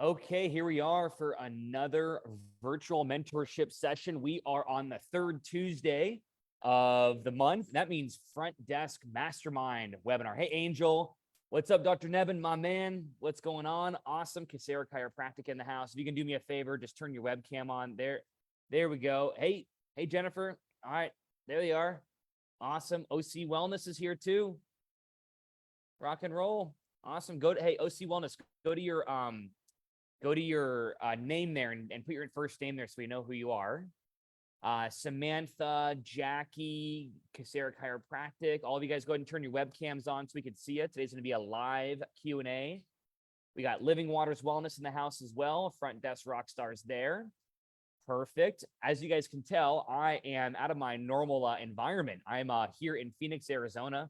Okay, here we are for another virtual mentorship session. We are on the third Tuesday of the month. That means Front Desk Mastermind webinar. Hey, Angel. What's up, Dr. Nevin, my man? What's going on? Awesome. Kasera Chiropractic in the house. If you can do me a favor, just turn your webcam on there. There we go. Hey, Jennifer. All right, there they are. Awesome. OC Wellness is here too. Rock and roll. Awesome. Hey, OC Wellness, go to your name there and put your first name there so we know who you are. Samantha, Jackie, Kasera Chiropractic, all of you guys go ahead and turn your webcams on so we can see it. Today's going to be a live Q&A. We got Living Waters Wellness in the house as well. Front Desk Rockstars there. Perfect. As you guys can tell, I am out of my normal environment. I'm here in Phoenix, Arizona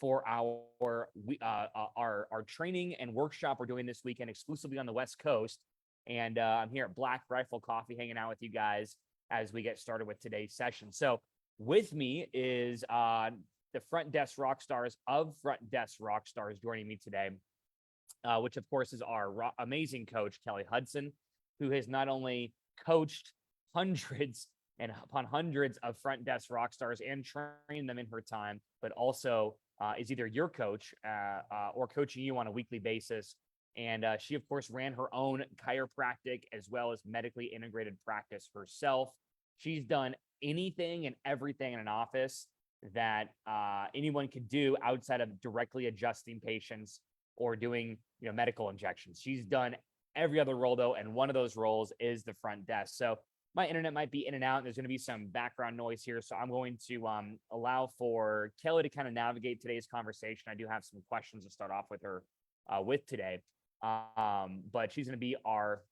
for our training and workshop we're doing this weekend exclusively on the West Coast. And I'm here at Black Rifle Coffee hanging out with you guys as we get started with today's session. So with me is the Front Desk Rockstars of Front Desk Rockstars joining me today, which of course is our amazing coach, Kelly Hudson, who has not only coached hundreds and upon hundreds of Front Desk Rockstars and trained them in her time, but also is either your coach or coaching you on a weekly basis. And she, of course, ran her own chiropractic as well as medically integrated practice herself. She's done anything and everything in an office that anyone could do outside of directly adjusting patients or doing, medical injections. She's done every other role, though, and one of those roles is the front desk. So my internet might be in and out, and there's going to be some background noise here. So I'm going to allow for Kelly to kind of navigate today's conversation. I do have some questions to start off with her with today. But she's going to be our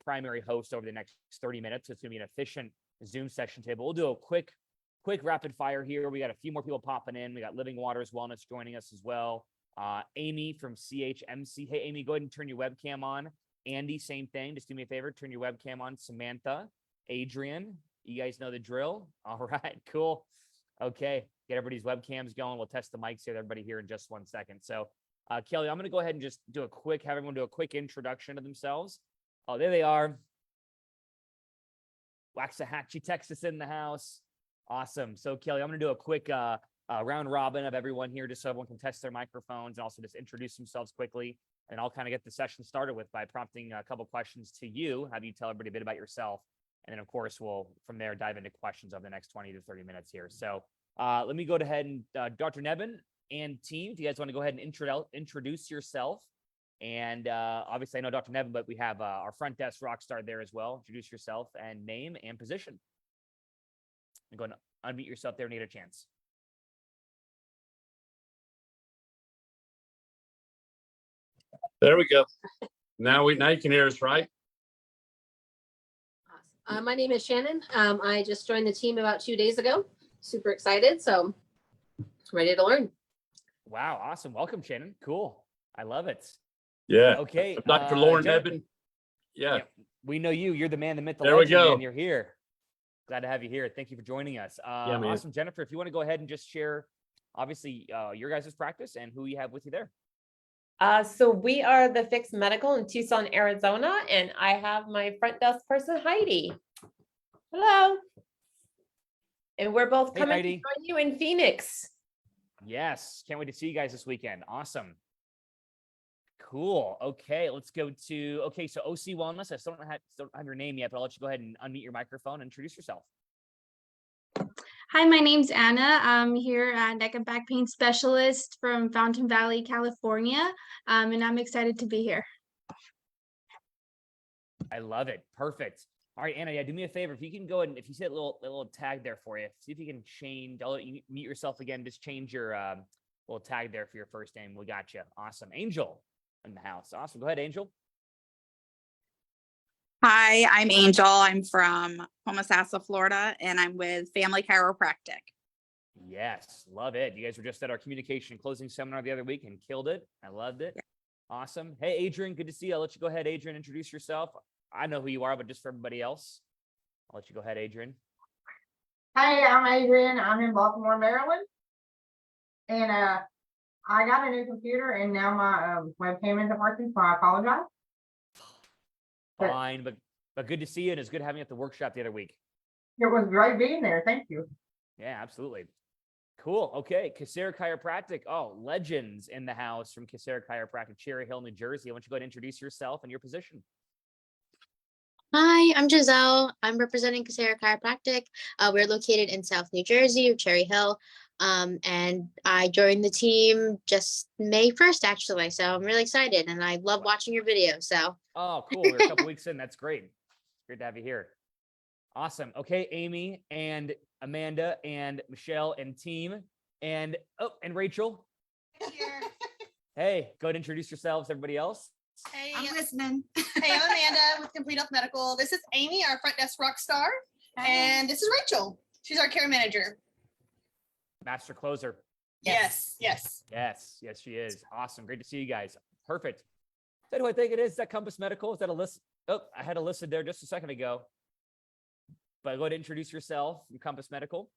primary host over the next 30 minutes. It's going to be an efficient Zoom session table. We'll do a quick rapid fire here. We got a few more people popping in. We got Living Waters Wellness joining us as well. Amy from CHMC. Hey, Amy, go ahead and turn your webcam on. Andy, same thing. Just do me a favor. Turn your webcam on. Samantha, Adrian, you guys know the drill. All right, cool. Okay, get everybody's webcams going. We'll test the mics here, everybody here in just 1 second. So Kelly, I'm going to go ahead and just have everyone do a quick introduction to themselves. Oh, there they are. Waxahachie, Texas in the house. Awesome. So Kelly, I'm going to do a quick round robin of everyone here just so everyone can test their microphones and also just introduce themselves quickly. And I'll kind of get the session started by prompting a couple questions to you, have you tell everybody a bit about yourself. And then, of course, we'll, from there, dive into questions over the next 20 to 30 minutes here. So let me go ahead and Dr. Nevin and team, if you guys want to go ahead and introduce yourself. And obviously, I know Dr. Nevin, but we have our Front Desk Rockstar there as well. Introduce yourself and name and position. And go ahead and unmute yourself there when you get a chance. There we go. Now you can hear us, right? Awesome. My name is Shannon. I just joined the team about 2 days ago. Super excited, so ready to learn. Wow, awesome. Welcome, Shannon. Cool. I love it. Yeah. Okay. Dr. Lauren Eben. Yeah. We know you. You're the man, the myth, the legend. legend, We go. man. You're here. Glad to have you here. Thank you for joining us. Yeah, man. Awesome. Jennifer, if you want to go ahead and just share, obviously, your guys' practice and who you have with you there. So we are the Fix Medical in Tucson, Arizona, and I have my front desk person, Heidi. Hello. And we're both coming to join you in Phoenix. Yes. Can't wait to see you guys this weekend. Awesome. Cool. Okay. Let's go to, so OC Wellness. I still don't have your name yet, but I'll let you go ahead and unmute your microphone and introduce yourself. Hi, my name's Anna. I'm here at neck and back pain specialist from Fountain Valley, California, and I'm excited to be here. I love it. Perfect. All right, Anna, yeah, do me a favor. If you can go ahead and if you see a little tag there for you, see if you can change, I'll let you mute yourself again, just change your little tag there for your first name. We got you. Awesome. Angel in the house. Awesome. Go ahead, Angel. Hi, I'm Angel. I'm from Homosassa, Florida, and I'm with Family Chiropractic. Yes, love it. You guys were just at our communication closing seminar the other week and killed it. I loved it. Yeah. Awesome. Hey, Adrian, good to see you. I'll let you go ahead, Adrian, introduce yourself. I know who you are, but just for everybody else, I'll let you go ahead, Adrian. Hi, I'm Adrian. I'm in Baltimore, Maryland. And I got a new computer and now my webcam isn't working, so I apologize. Fine, but good to see you, and it's good having you at the workshop the other week. It was great being there. Thank you. Yeah, absolutely. Cool. Okay. Kasera Chiropractic. Oh, legends in the house from Kasera Chiropractic, Cherry Hill, New Jersey. I want you to go ahead and introduce yourself and your position. Hi, I'm Giselle. I'm representing Kasera Chiropractic. We're located in South New Jersey, or Cherry Hill. And I joined the team just May 1st, actually. So I'm really excited and I love watching your videos. So Oh, cool. We're a couple weeks in. That's great. Great to have you here. Awesome. Okay, Amy and Amanda and Michelle and team and Rachel. Hey, go ahead and introduce yourselves, everybody else. Hey, I'm listening. hey, I'm Amanda with Complete Health Medical. This is Amy, our Front Desk Rockstar, and this is Rachel. She's our care manager. Master closer. Yes. Yes, she is. Awesome. Great to see you guys. Perfect. Is that who I think it is? Is that Compass Medical? Is that a list? Oh, I had a listed there just a second ago. But go ahead and introduce yourself, your Compass Medical.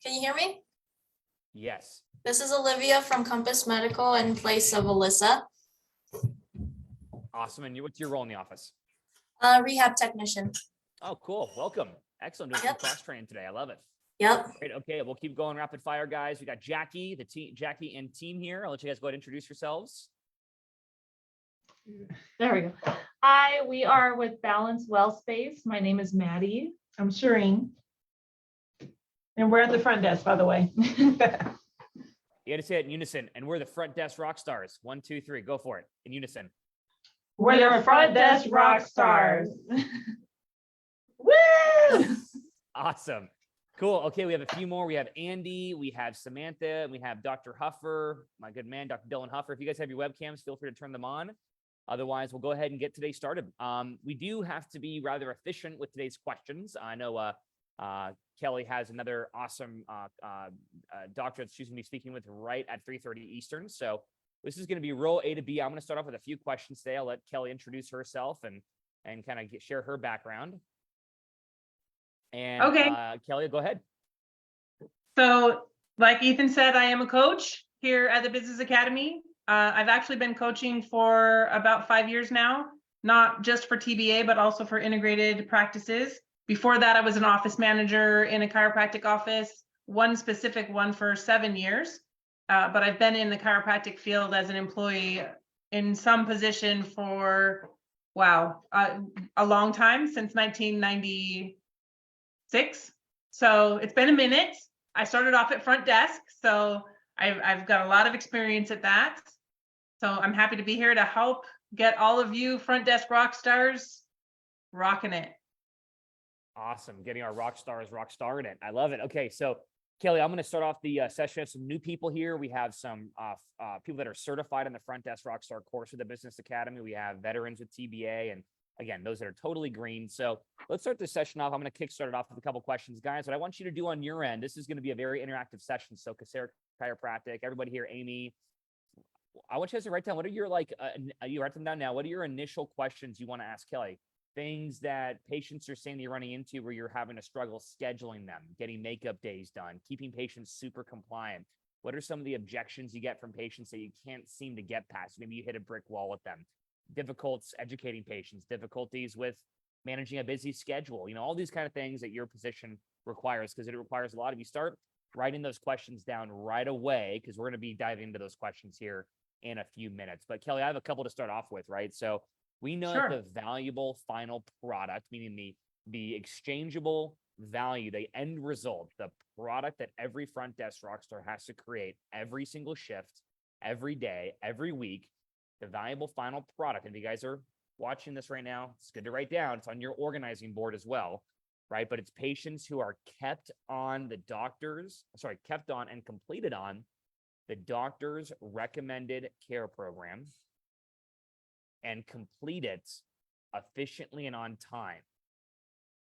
Can you hear me? Yes. This is Olivia from Compass Medical in place of Alyssa, Awesome. And what's your role in the office? rehab technician. Oh, cool. Welcome. Excellent. Doing some Yep. cross training today. I love it. Yep. Great. Okay, we'll keep going rapid fire, guys. We got Jackie, Jackie and team here. I'll let you guys go ahead and introduce yourselves. There we go. Hi, we are with Balance Well Space. My name is Maddie. I'm Shireen. And we're at the front desk, by the way. You got to say it in unison. And we're the Front Desk Rockstars. 1, 2, 3. Go for it. In unison. We're the Front Desk Rockstars. Woo! Awesome. Cool. Okay, we have a few more. We have Andy, we have Samantha, and we have Dr. Huffer, my good man, Dr. Dylan Huffer. If you guys have your webcams, feel free to turn them on. Otherwise, we'll go ahead and get today started. We do have to be rather efficient with today's questions. I know Kelly has another awesome doctor that she's going to be speaking with right at 3:30 Eastern. So this is going to be real A to B. I'm going to start off with a few questions today. I'll let Kelly introduce herself and kind of share her background. And Okay. Kelly, go ahead. So, like Ethan said, I am a coach here at the Business Academy. I've actually been coaching for about 5 years now, not just for TBA, but also for integrated practices. Before that, I was an office manager in a chiropractic office, one specific one for 7 years. But I've been in the chiropractic field as an employee in some position for, a long time, since 1996. So it's been a minute. I started off at front desk, so I've got a lot of experience at that. So I'm happy to be here to help get all of you front desk rock stars rocking it. Awesome. Getting our rock stars rock star in it. I love it. Okay. So Kelly, I'm going to start off the session. We have some new people here. We have some people that are certified in the Front Desk Rockstar course with the Business Academy. We have veterans with TBA, and again, those that are totally green. So let's start this session off. I'm going to kickstart it off with a couple questions, guys. What I want you to do on your end, this is going to be a very interactive session. So Kasera Chiropractic, everybody here, Amy, I want you guys to write down, what are your, you write them down now. What are your initial questions you want to ask Kelly? Things that patients are saying that you're running into where you're having to struggle scheduling them, getting makeup days done, keeping patients super compliant. What are some of the objections you get from patients that you can't seem to get past? Maybe you hit a brick wall with them. Difficulties educating patients, difficulties with managing a busy schedule, all these kind of things that your position requires, because it requires a lot of you. Start writing those questions down right away, because we're going to be diving into those questions here in a few minutes. But Kelly, I have a couple to start off with, right? So we know that the valuable final product, meaning the exchangeable value, the end result, the product that every front desk rockstar has to create every single shift, every day, every week, the valuable final product. And if you guys are watching this right now, it's good to write down. It's on your organizing board as well, right? But it's patients who are kept on and completed on the doctor's recommended care program and complete it efficiently and on time,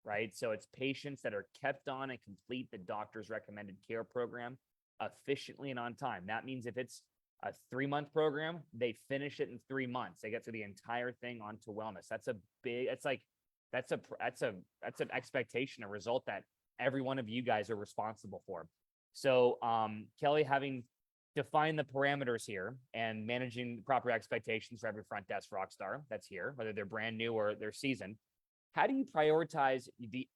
right? So it's patients that are kept on and complete the doctor's recommended care program efficiently and on time. That means if it's a 3-month program, they finish it in 3 months. They get through the entire thing onto wellness. That's an expectation, a result that every one of you guys are responsible for. So Kelly, having define the parameters here and managing the proper expectations for every front desk rockstar that's here, whether they're brand new or they're seasoned. How do you prioritize the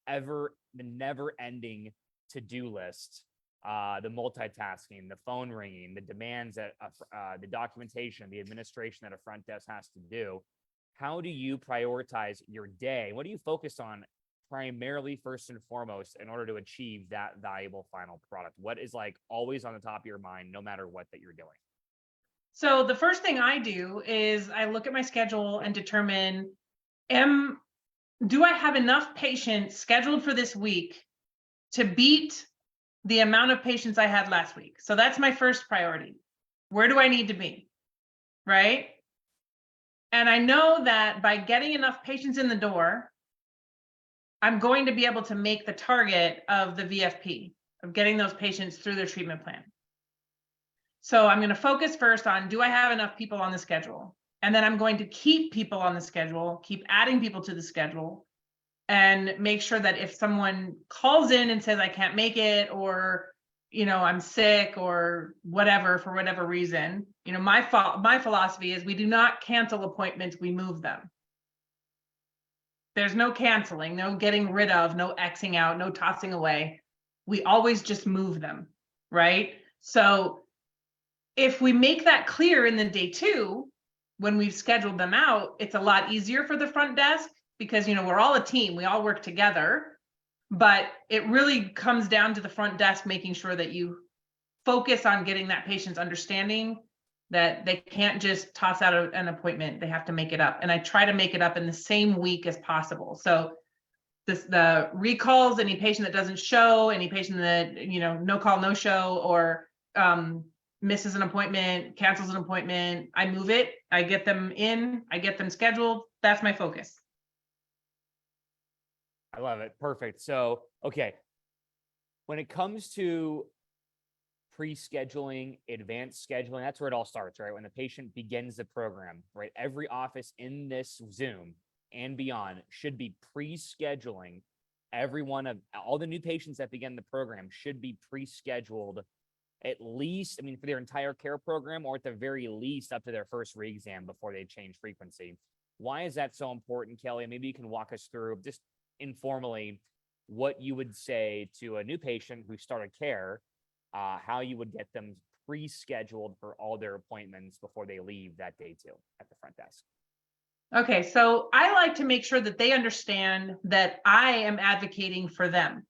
never ending to-do list, the multitasking, the phone ringing, the demands that the documentation, the administration that a front desk has to do? How do you prioritize your day? What do you focus on primarily first and foremost in order to achieve that valuable final product? What is like always on the top of your mind, no matter what that you're doing? So the first thing I do is I look at my schedule and determine, do I have enough patients scheduled for this week to beat the amount of patients I had last week? So that's my first priority. Where do I need to be? Right? And I know that by getting enough patients in the door, I'm going to be able to make the target of the VFP, of getting those patients through their treatment plan. So I'm going to focus first on, do I have enough people on the schedule? And then I'm going to keep people on the schedule, keep adding people to the schedule, and make sure that if someone calls in and says, I can't make it, or, you know, I'm sick or whatever, for whatever reason, you know, my philosophy is we do not cancel appointments, we move them. There's no canceling, no getting rid of, no Xing out, no tossing away. We always just move them, right? So if we make that clear in the day 2, when we've scheduled them out, it's a lot easier for the front desk because, you know, we're all a team, we all work together, but it really comes down to the front desk making sure that you focus on getting that patient's understanding that they can't just toss out an appointment, they have to make it up. And I try to make it up in the same week as possible. So the recalls, any patient that doesn't show, any patient that, you know, no call, no show, or misses an appointment, cancels an appointment, I move it, I get them in, I get them scheduled. That's my focus. I love it. Perfect. So, okay. When it comes to pre-scheduling, advanced scheduling, that's where it all starts, right? When the patient begins the program, right? Every office in this Zoom and beyond should be pre-scheduling every one of all the new patients that begin the program should be pre-scheduled at least, I mean, for their entire care program, or at the very least up to their first re-exam before they change frequency. Why is that so important, Kelly? Maybe you can walk us through just informally what you would say to a new patient who started care, how you would get them pre-scheduled for all their appointments before they leave that day 2 at the front desk. Okay, so I like to make sure that they understand that I am advocating for them.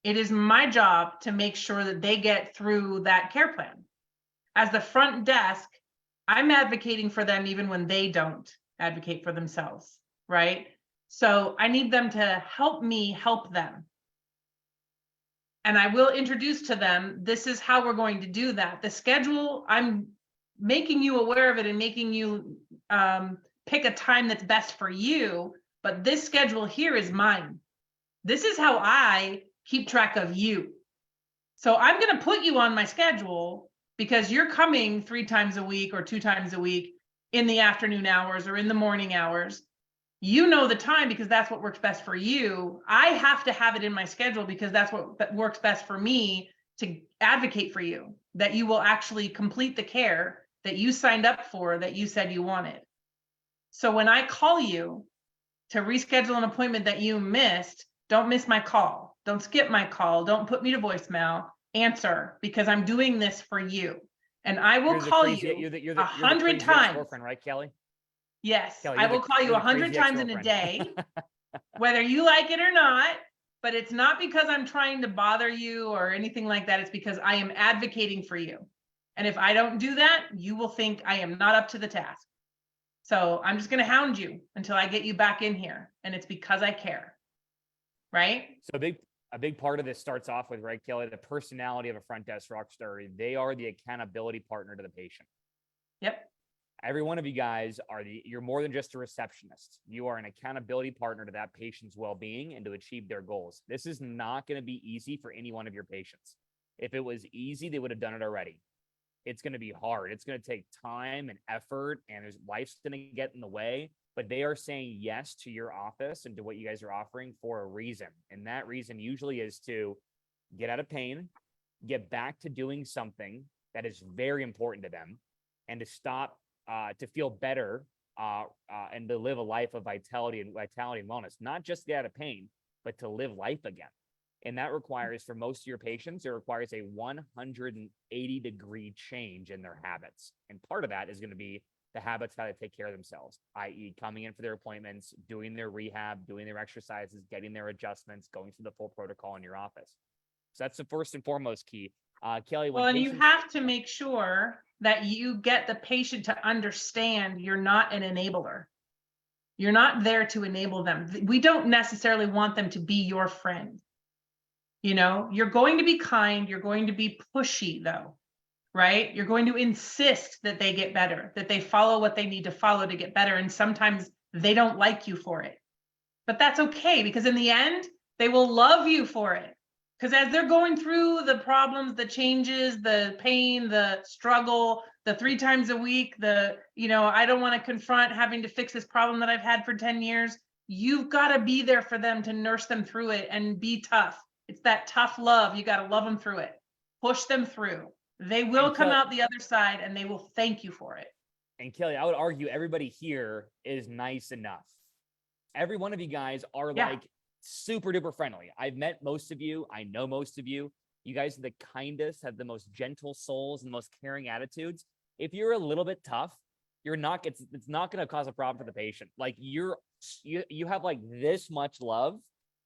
It is my job to make sure that they get through that care plan. As the front desk, I'm advocating for them even when they don't advocate for themselves, right? So I need them to help me help them. And I will introduce to them, this is how we're going to do that. The schedule, I'm making you aware of it and making you pick a time that's best for you, but this schedule here is mine. This is how I keep track of you. So I'm going to put you on my schedule because you're coming 3 times a week or 2 times a week in the afternoon hours or in the morning hours. You know the time because that's what works best for you. I have to have it in my schedule because that's what works best for me to advocate for you, that you will actually complete the care that you signed up for, that you said you wanted. So when I call you to reschedule an appointment that you missed, don't miss my call. Don't skip my call. Don't put me to voicemail. Answer, because I'm doing this for you. And I will call you 100 times. Girlfriend, right, Kelly? Yes, Kelly, I will call you 100 times in a day, whether you like it or not. But it's not because I'm trying to bother you or anything like that. It's because I am advocating for you. And if I don't do that, you will think I am not up to the task. So I'm just going to hound you until I get you back in here. And it's because I care. Right? So a big part of this starts off with, right, Kelly, the personality of a front desk rockstar. They are the accountability partner to the patient. Yep. Every one of you guys you're more than just a receptionist. You are an accountability partner to that patient's well-being and to achieve their goals. This is not going to be easy for any one of your patients. If it was easy, they would have done it already. It's going to be hard. It's going to take time and effort, and life's going to get in the way. But they are saying yes to your office and to what you guys are offering for a reason. And that reason usually is to get out of pain, get back to doing something that is very important to them, and to stop, to feel better, and to live a life of vitality and wellness, not just get out of pain, but to live life again. And that requires, for most of your patients, it requires a 180-degree change in their habits. And part of that is going to be the habits how to take care of themselves, i.e. coming in for their appointments, doing their rehab, doing their exercises, getting their adjustments, going through the full protocol in your office. So that's the first and foremost key. Kelly, when Well, and you patients- have to make sure that you get the patient to understand you're not an enabler. You're not there to enable them. We don't necessarily want them to be your friend. You know, you're going to be kind, you're going to be pushy though, right? You're going to insist that they get better, that they follow what they need to follow to get better. And sometimes they don't like you for it, but that's okay, because in the end, they will love you for it. Because as they're going through the problems, the changes, the pain, the struggle, the 3 times a week, I don't want to confront having to fix this problem that I've had for 10 years. You've got to be there for them to nurse them through it and be tough. It's that tough love. You got to love them through it. Push them through. They will come out the other side and they will thank you for it. And Kelly, I would argue everybody here is nice enough. Every one of you guys are like super duper friendly. I've met most of you. I know most of you. You guys are the kindest, have the most gentle souls and the most caring attitudes. If you're a little bit tough, it's not going to cause a problem for the patient. Like you have like this much love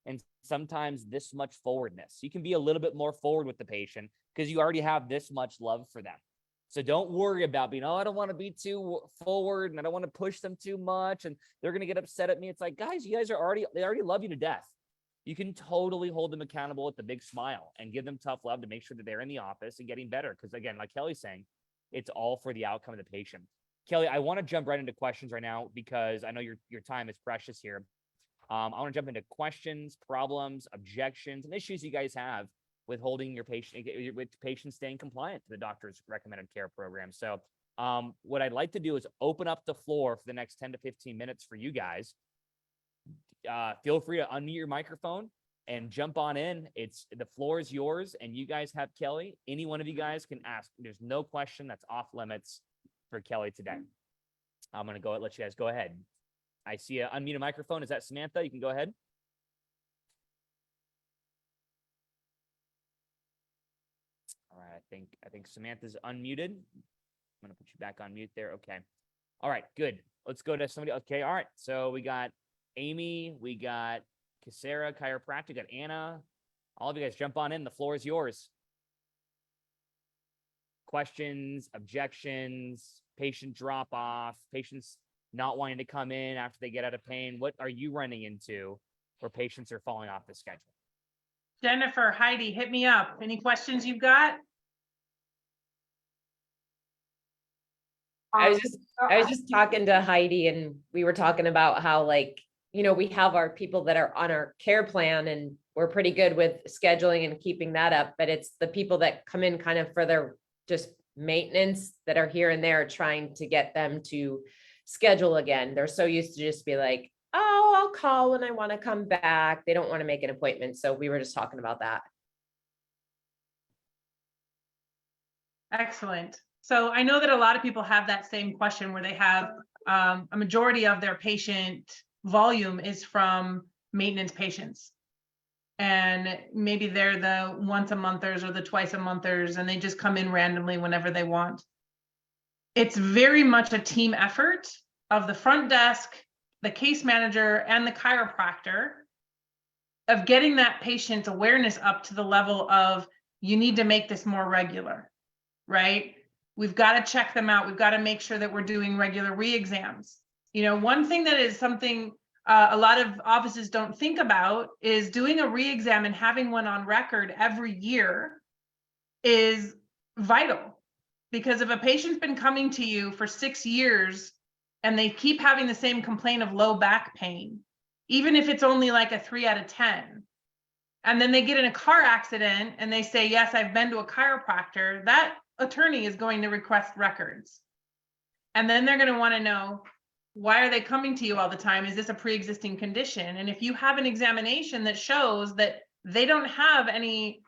and sometimes this much forwardness. You can be a little bit more forward with the patient because you already have this much love for them. So don't worry about being, I don't want to be too forward and I don't want to push them too much and they're going to get upset at me. It's like, guys, they already love you to death. You can totally hold them accountable with a big smile and give them tough love to make sure that they're in the office and getting better. Because again, like Kelly's saying, it's all for the outcome of the patient. Kelly, I want to jump right into questions right now because I know your time is precious here. I want to jump into questions, problems, objections, and issues you guys have with holding your patient, with patients staying compliant to the doctor's recommended care program. So what I'd like to do is open up the floor for the next 10 to 15 minutes for you guys. Feel free to unmute your microphone and jump on in. The floor is yours, and you guys have Kelly. Any one of you guys can ask. There's no question that's off limits for Kelly today. I'm going to let you guys go ahead. I see a unmuted microphone. Is that Samantha? You can go ahead. All right. I think Samantha's unmuted. I'm going to put you back on mute there. Okay. All right. Good. Let's go to somebody. Okay. All right. So we got Amy. We got Casera Chiropractic. We got Anna. All of you guys jump on in. The floor is yours. Questions, objections, patient drop off, patients not wanting to come in after they get out of pain. What are you running into where patients are falling off the schedule? Jennifer, Heidi, hit me up. Any questions you've got? I was just talking to Heidi and we were talking about how we have our people that are on our care plan and we're pretty good with scheduling and keeping that up, but it's the people that come in kind of for their just maintenance that are here and there trying to get them to schedule again. They're so used to just be like, oh, I'll call when I want to come back. They don't want to make an appointment. So we were just talking about that. Excellent. So I know that a lot of people have that same question where they have a majority of their patient volume is from maintenance patients. And maybe they're the once a monthers or the twice a monthers, and they just come in randomly whenever they want. It's very much a team effort of the front desk, the case manager, and the chiropractor of getting that patient's awareness up to the level of, you need to make this more regular, right? We've got to check them out. We've got to make sure that we're doing regular re-exams. One thing that is something a lot of offices don't think about is doing a re-exam and having one on record every year is vital. Because if a patient's been coming to you for 6 years and they keep having the same complaint of low back pain, even if it's only like a 3 out of 10, and then they get in a car accident and they say, yes, I've been to a chiropractor, that attorney is going to request records. And then they're going to want to know, why are they coming to you all the time? Is this a pre-existing condition? And if you have an examination that shows that they don't have any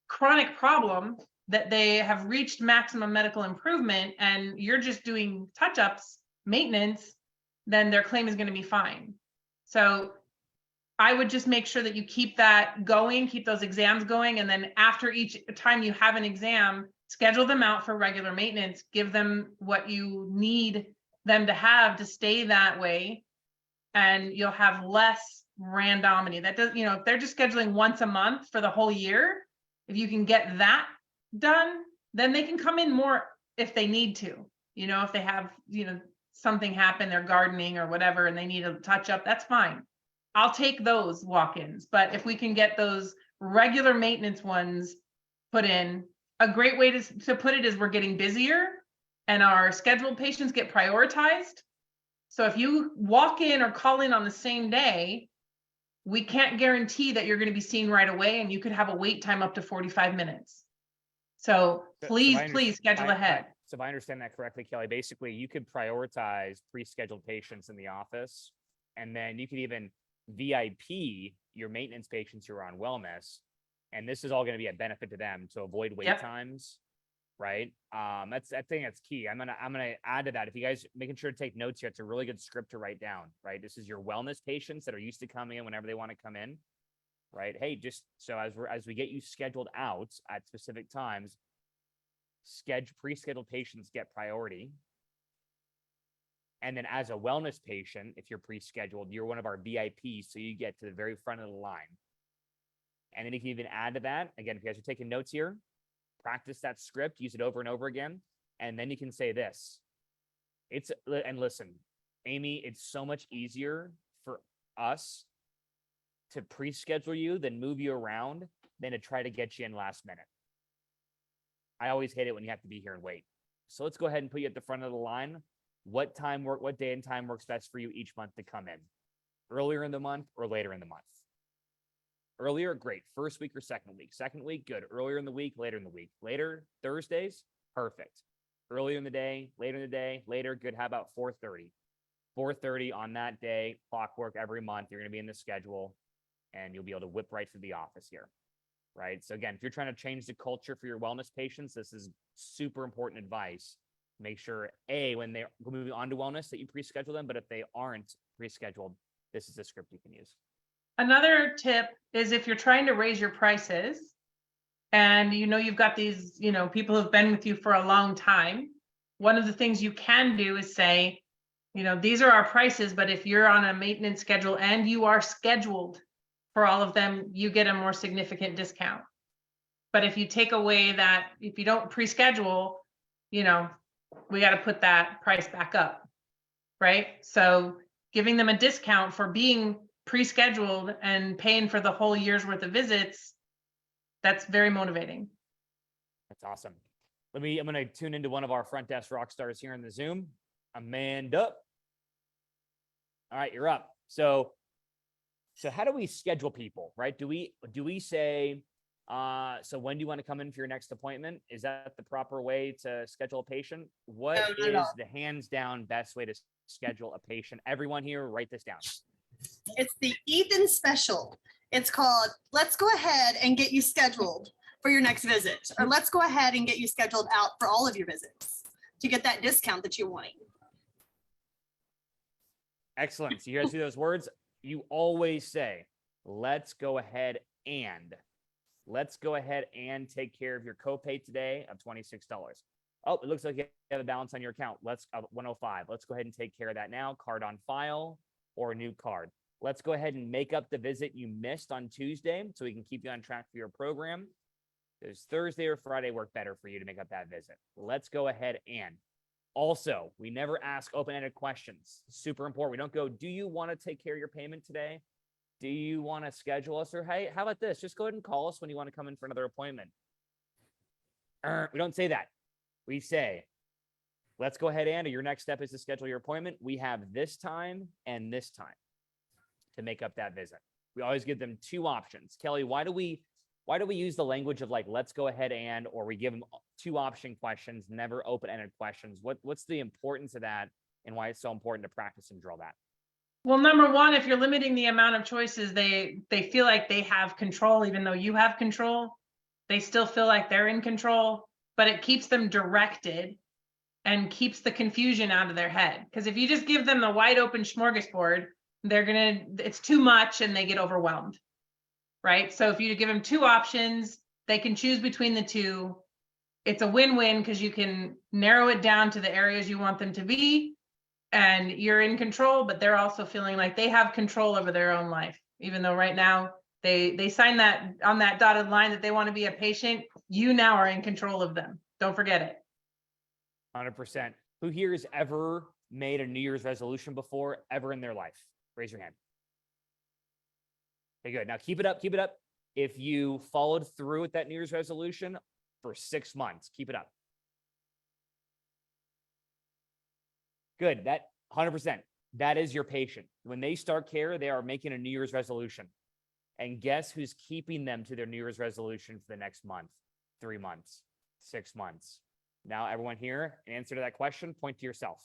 chronic problem, that they have reached maximum medical improvement and you're just doing touch-ups, maintenance, then their claim is going to be fine. So I would just make sure that you keep that going, keep those exams going. And then after each time you have an exam, schedule them out for regular maintenance, give them what you need them to have to stay that way. And you'll have less randomity. That does, if they're just scheduling once a month for the whole year, if you can get that done, then they can come in more if they need to, if they have, something happen, they're gardening or whatever, and they need a touch up, that's fine. I'll take those walk-ins, but if we can get those regular maintenance ones put in, a great way to put it is we're getting busier and our scheduled patients get prioritized. So if you walk in or call in on the same day, we can't guarantee that you're going to be seen right away, and you could have a wait time up to 45 minutes. So please schedule ahead. So if I understand that correctly, Kelly, basically you could prioritize pre-scheduled patients in the office, and then you could even VIP your maintenance patients who are on wellness, and this is all going to be a benefit to them to avoid wait times, right? I think that's key. I'm gonna add to that. If you guys making sure to take notes here, it's a really good script to write down, right? This is your wellness patients that are used to coming in whenever they want to come in, right? Hey, just so as we get you scheduled out at specific times, pre-scheduled patients get priority. And then as a wellness patient, if you're pre-scheduled, you're one of our VIPs, so you get to the very front of the line. And then you can even add to that, again, if you guys are taking notes here, practice that script, use it over and over again, and then you can say this. And listen, Amy, it's so much easier for us to pre-schedule you than move you around than to try to get you in last minute. I always hate it when you have to be here and wait. So let's go ahead and put you at the front of the line. What day and time works best for you each month to come in? Earlier in the month or later in the month? Earlier, great. First week or second week? Second week, good. Earlier in the week, later in the week. Later, Thursdays, perfect. Earlier in the day, later in the day, later, good. How about 4:30? 4:30 on that day, clockwork every month. You're going to be in the schedule, and you'll be able to whip right through the office here, right? So again, if you're trying to change the culture for your wellness patients, this is super important advice. Make sure, when they're moving on to wellness, that you pre-schedule them. But if they aren't pre-scheduled, this is a script you can use. Another tip is if you're trying to raise your prices and you've got these, people who've been with you for a long time, one of the things you can do is say, these are our prices, but if you're on a maintenance schedule and you are scheduled for all of them, you get a more significant discount. But if you take away that, if you don't pre-schedule, we got to put that price back up, right? So giving them a discount for being pre-scheduled and paying for the whole year's worth of visits, that's very motivating. That's awesome. I'm going to tune into one of our Front Desk Rockstars here in the Zoom. Amanda. All right, you're up. So how do we schedule people, right? Do we say, so when do you want to come in for your next appointment? Is that the proper way to schedule a patient? What is the hands down best way to schedule a patient? Everyone here, write this down. It's the Ethan special. It's called, let's go ahead and get you scheduled for your next visit, or let's go ahead and get you scheduled out for all of your visits to get that discount that you're wanting. Excellent. So you guys see those words? You always say, let's go ahead and take care of your copay today of $26. Oh, it looks like you have a balance on your account. Let's 105. Let's go ahead and take care of that now. Card on file or a new card. Let's go ahead and make up the visit you missed on Tuesday so we can keep you on track for your program. Does Thursday or Friday work better for you to make up that visit? Let's go ahead and also, we never ask open-ended questions. Super important. We don't go, do you want to take care of your payment today? Do you want to schedule us? Or hey, how about this? Just go ahead and call us when you want to come in for another appointment. We don't say that. We say, let's go ahead and your next step is to schedule your appointment. We have this time and this time to make up that visit. We always give them two options. Kelly, why do we use the language of like, let's go ahead and, or we give them two option questions, never open-ended questions? What's the importance of that and why it's so important to practice and drill that? Well, number one, if you're limiting the amount of choices, they feel like they have control, even though you have control. They still feel like they're in control, but it keeps them directed and keeps the confusion out of their head. Because if you just give them the wide open smorgasbord, it's too much and they get overwhelmed, right? So if you give them 2 options, they can choose between the 2. It's a win-win because you can narrow it down to the areas you want them to be, and you're in control, but they're also feeling like they have control over their own life. Even though right now they sign that on that dotted line that they want to be a patient, you now are in control of them. Don't forget it. 100%. Who here has ever made a New Year's resolution before, ever in their life? Raise your hand. Okay, good. Now keep it up. Keep it up. If you followed through with that New Year's resolution for 6 months, keep it up. Good. That 100%. That is your patient. When they start care, they are making a New Year's resolution. And guess who's keeping them to their New Year's resolution for the next month, 3 months, 6 months? Now, everyone here, in answer to that question, point to yourself.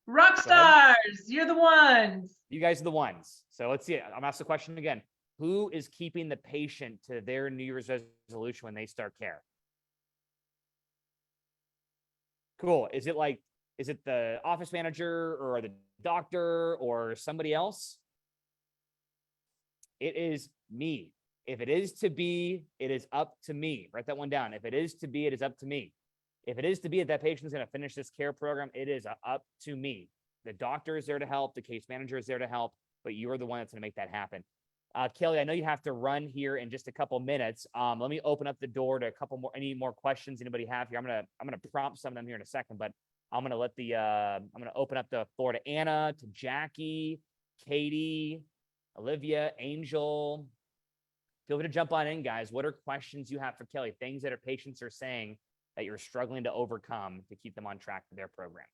Rock stars, you're the ones. You guys are the ones. So let's see. I'm asking the question again. Who is keeping the patient to their New Year's resolution when they start care? Cool. Is it the office manager or the doctor or somebody else? It is me. If it is to be, it is up to me. Write that one down. If it is to be, it is up to me. If it is to be that patient is going to finish this care program, it is up to me. The doctor is there to help. The case manager is there to help, but you are the one that's going to make that happen. Kelly, I know you have to run here in just a couple minutes. Let me open up the door to any more questions anybody have here. I'm gonna prompt some of them here in a second, but I'm gonna open up the floor to Anna, to Jackie, Katie, Olivia, Angel. Feel free to jump on in, guys. What are questions you have for Kelly? Things that our patients are saying that you're struggling to overcome to keep them on track for their program.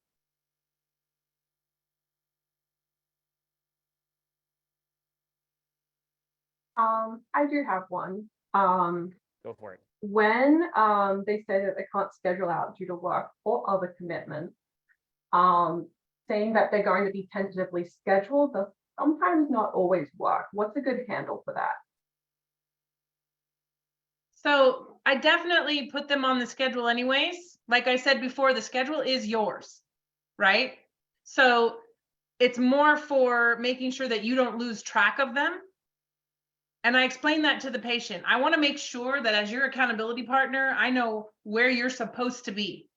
I do have one. Go for it. When they say that they can't schedule out due to work or other commitments, saying that they're going to be tentatively scheduled does sometimes not always work. What's a good handle for that? So I definitely put them on the schedule anyways. Like I said before, the schedule is yours, right? So it's more for making sure that you don't lose track of them. And I explain that to the patient. I want to make sure that as your accountability partner, I know where you're supposed to be.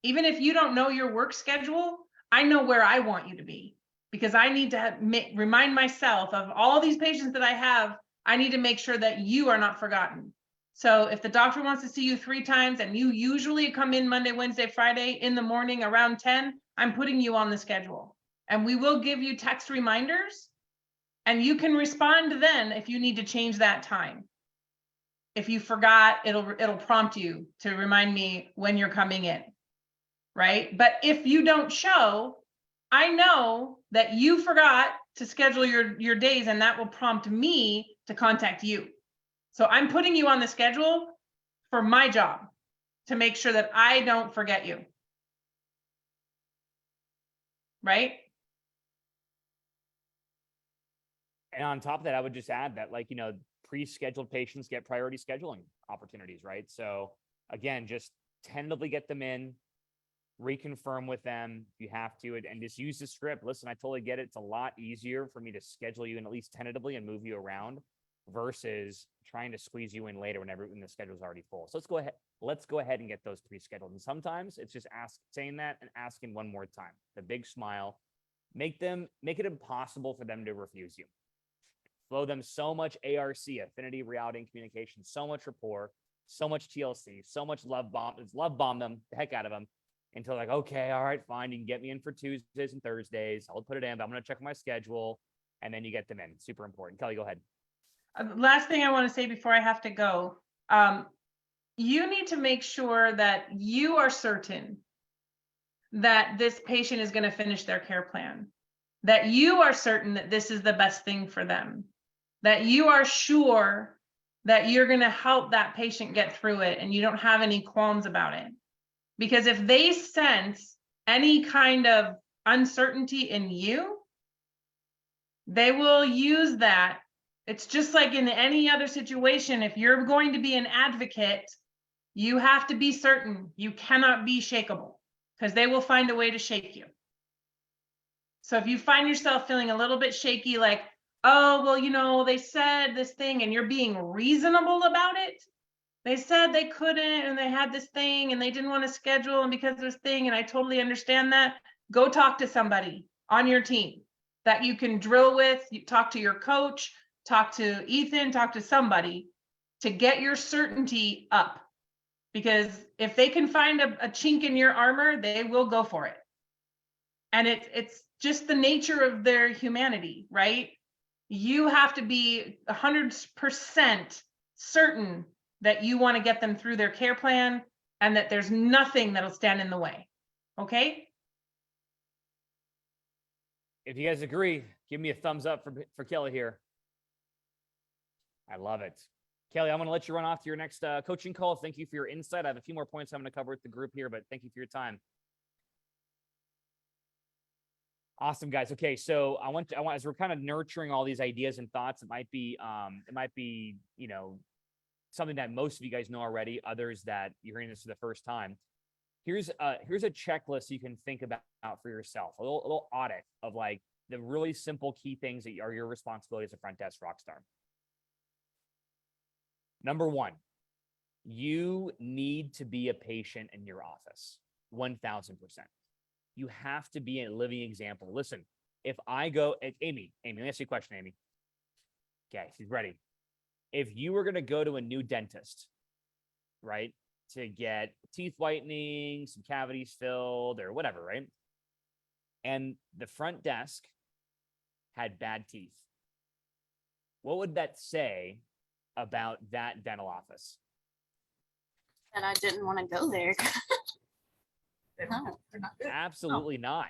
Even if you don't know your work schedule, I know where I want you to be, because I need to remind myself of all these patients that I have. I need to make sure that you are not forgotten. So if the doctor wants to see you 3 times and you usually come in Monday, Wednesday, Friday in the morning around 10, I'm putting you on the schedule. And we will give you text reminders, and you can respond then if you need to change that time. If you forgot, it'll prompt you to remind me when you're coming in, right? But if you don't show, I know that you forgot to schedule your days, and that will prompt me to contact you. So I'm putting you on the schedule for my job to make sure that I don't forget you. Right? And on top of that, I would just add that, like, pre-scheduled patients get priority scheduling opportunities, right? So again, just tentatively get them in, reconfirm with them if you have to, and just use the script. Listen, I totally get it. It's a lot easier for me to schedule you in at least tentatively and move you around versus trying to squeeze you in later when the schedule's already full. So let's go ahead and get those pre-scheduled. And sometimes it's just saying that and asking one more time. The big smile, make it impossible for them to refuse you. Flow them so much ARC, affinity, reality, and communication, so much rapport, so much TLC, so much love bomb them the heck out of them until like, okay, all right, fine, you can get me in for Tuesdays and Thursdays. I'll put it in, but I'm going to check my schedule, and then you get them in. Super important. Kelly, go ahead. Last thing I want to say before I have to go, you need to make sure that you are certain that this patient is going to finish their care plan, that you are certain that this is the best thing for them, that you are sure that you're going to help that patient get through it and you don't have any qualms about it. Because if they sense any kind of uncertainty in you, they will use that It's just like in any other situation. If you're going to be an advocate, you have to be certain. You cannot be shakeable because they will find a way to shake you. So if you find yourself feeling a little bit shaky, like, oh, well, you know, they said this thing and you're being reasonable about it. They said they couldn't and they had this thing and they didn't want to schedule and because of this thing, and I totally understand that. Go talk to somebody on your team that you can drill with. You talk to your coach, talk to Ethan, talk to somebody to get your certainty up. Because if they can find a chink in your armor, they will go for it. And it's just the nature of their humanity, right? You have to be 100% certain that you want to get them through their care plan and that there's nothing that'll stand in the way. Okay? If you guys agree, give me a thumbs up for Kelly here. I love it. Kelly, I'm going to let you run off to your next coaching call. Thank you for your insight. I have a few more points I'm going to cover with the group here, but thank you for your time. Awesome, guys. Okay, so I want as we're kind of nurturing all these ideas and thoughts, it might be, you know, something that most of you guys know already. Others that you're hearing this for the first time. Here's a checklist you can think about for yourself. A little audit of like the really simple key things that are your responsibility as a front desk rockstar. Number one, you need to be a patient in your office. 1000%. You have to be a living example. Listen, if I go, Amy, let me ask you a question, Amy. Okay, she's ready. If you were going to go to a new dentist, right, to get teeth whitening, some cavities filled or whatever, right? And the front desk had bad teeth, what would that say about that dental office? That I didn't want to go there. No, they're not good. Absolutely not.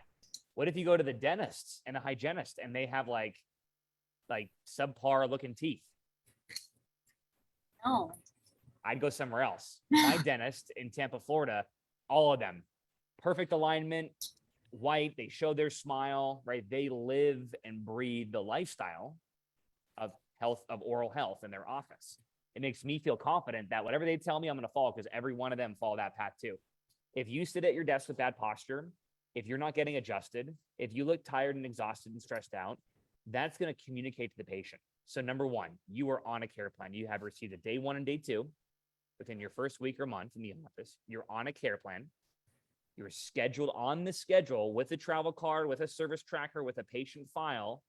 What if you go to the dentist and a hygienist and they have like subpar looking teeth? No. I'd go somewhere else. My dentist in Tampa, Florida, all of them, perfect alignment, white. They show their smile, right? They live and breathe the lifestyle of health, of oral health in their office. It makes me feel confident that whatever they tell me, I'm going to follow because every one of them follow that path too. If you sit at your desk with bad posture, if you're not getting adjusted, if you look tired and exhausted and stressed out, that's going to communicate to the patient. So number one, you are on a care plan. You have received a day 1 and day 2 within your first week or month in the office. You're on a care plan. You're scheduled on the schedule with a travel card, with a service tracker, with a patient file.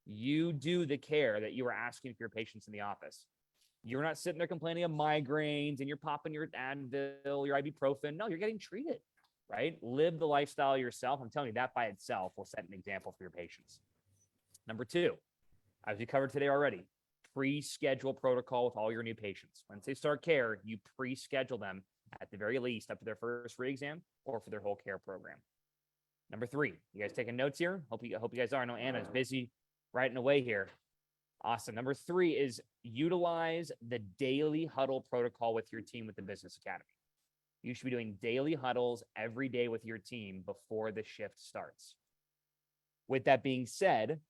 You do the care that you are asking for your patients in the office. You're not sitting there complaining of migraines and you're popping your Advil, your ibuprofen. No, you're getting treated, right? Live the lifestyle yourself. I'm telling you, that by itself will set an example for your patients. Number 2, as we covered today already, pre-schedule protocol with all your new patients. Once they start care, you pre-schedule them at the very least up to their first re-exam or for their whole care program. Number 3, you guys taking notes here? Hope you guys are. I know Anna's busy writing away here. Awesome. Number 3 is utilize the daily huddle protocol with your team with the Business Academy. You should be doing daily huddles every day with your team before the shift starts. With that being said,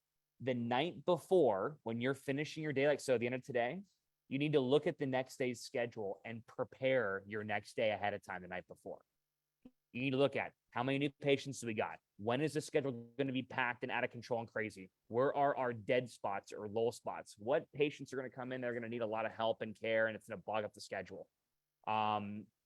the night before, when you're finishing your day, like so at the end of today, you need to look at the next day's schedule and prepare your next day ahead of time the night before. You need to look at how many new patients do we got? When is the schedule going to be packed and out of control and crazy? Where are our dead spots or low spots? What patients are going to come in? They're going to need a lot of help and care, and it's going to bog up the schedule.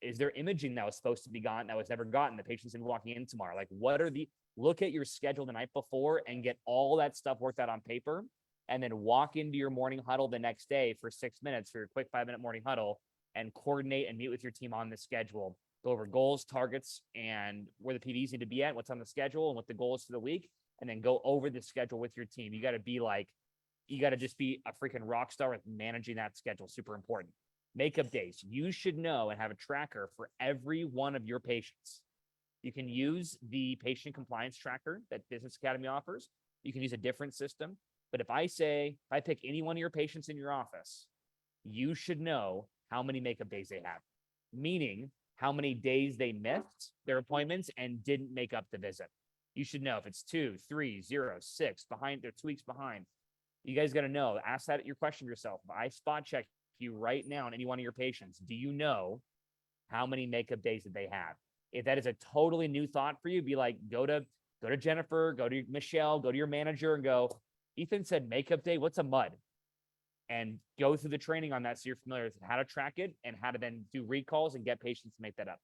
Is there imaging that was supposed to be gotten that was never gotten? The patient's going to be walking in tomorrow. Like, what are the, look at your schedule the night before and get all that stuff worked out on paper, and then walk into your morning huddle the next day for 6 minutes for your quick 5-minute morning huddle and coordinate and meet with your team on the schedule. Go over goals, targets, and where the PVs need to be at, what's on the schedule, and what the goal is for the week, and then go over the schedule with your team. You got to be like, you got to just be a freaking rock star with managing that schedule. Super important. Makeup days. You should know and have a tracker for every one of your patients. You can use the patient compliance tracker that Business Academy offers. You can use a different system. But if I pick any one of your patients in your office, you should know how many makeup days they have, meaning how many days they missed their appointments and didn't make up the visit. You should know if it's 2, 3, 0, 6 behind, they're 2 weeks behind. You guys got to know, ask that your question to yourself. If I spot check you right now on any one of your patients, do you know how many makeup days that they have? If that is a totally new thought for you, be like, go to Jennifer, go to Michelle, go to your manager and go, Ethan said makeup day, what's a mud? And go through the training on that so you're familiar with how to track it and how to then do recalls and get patients to make that up.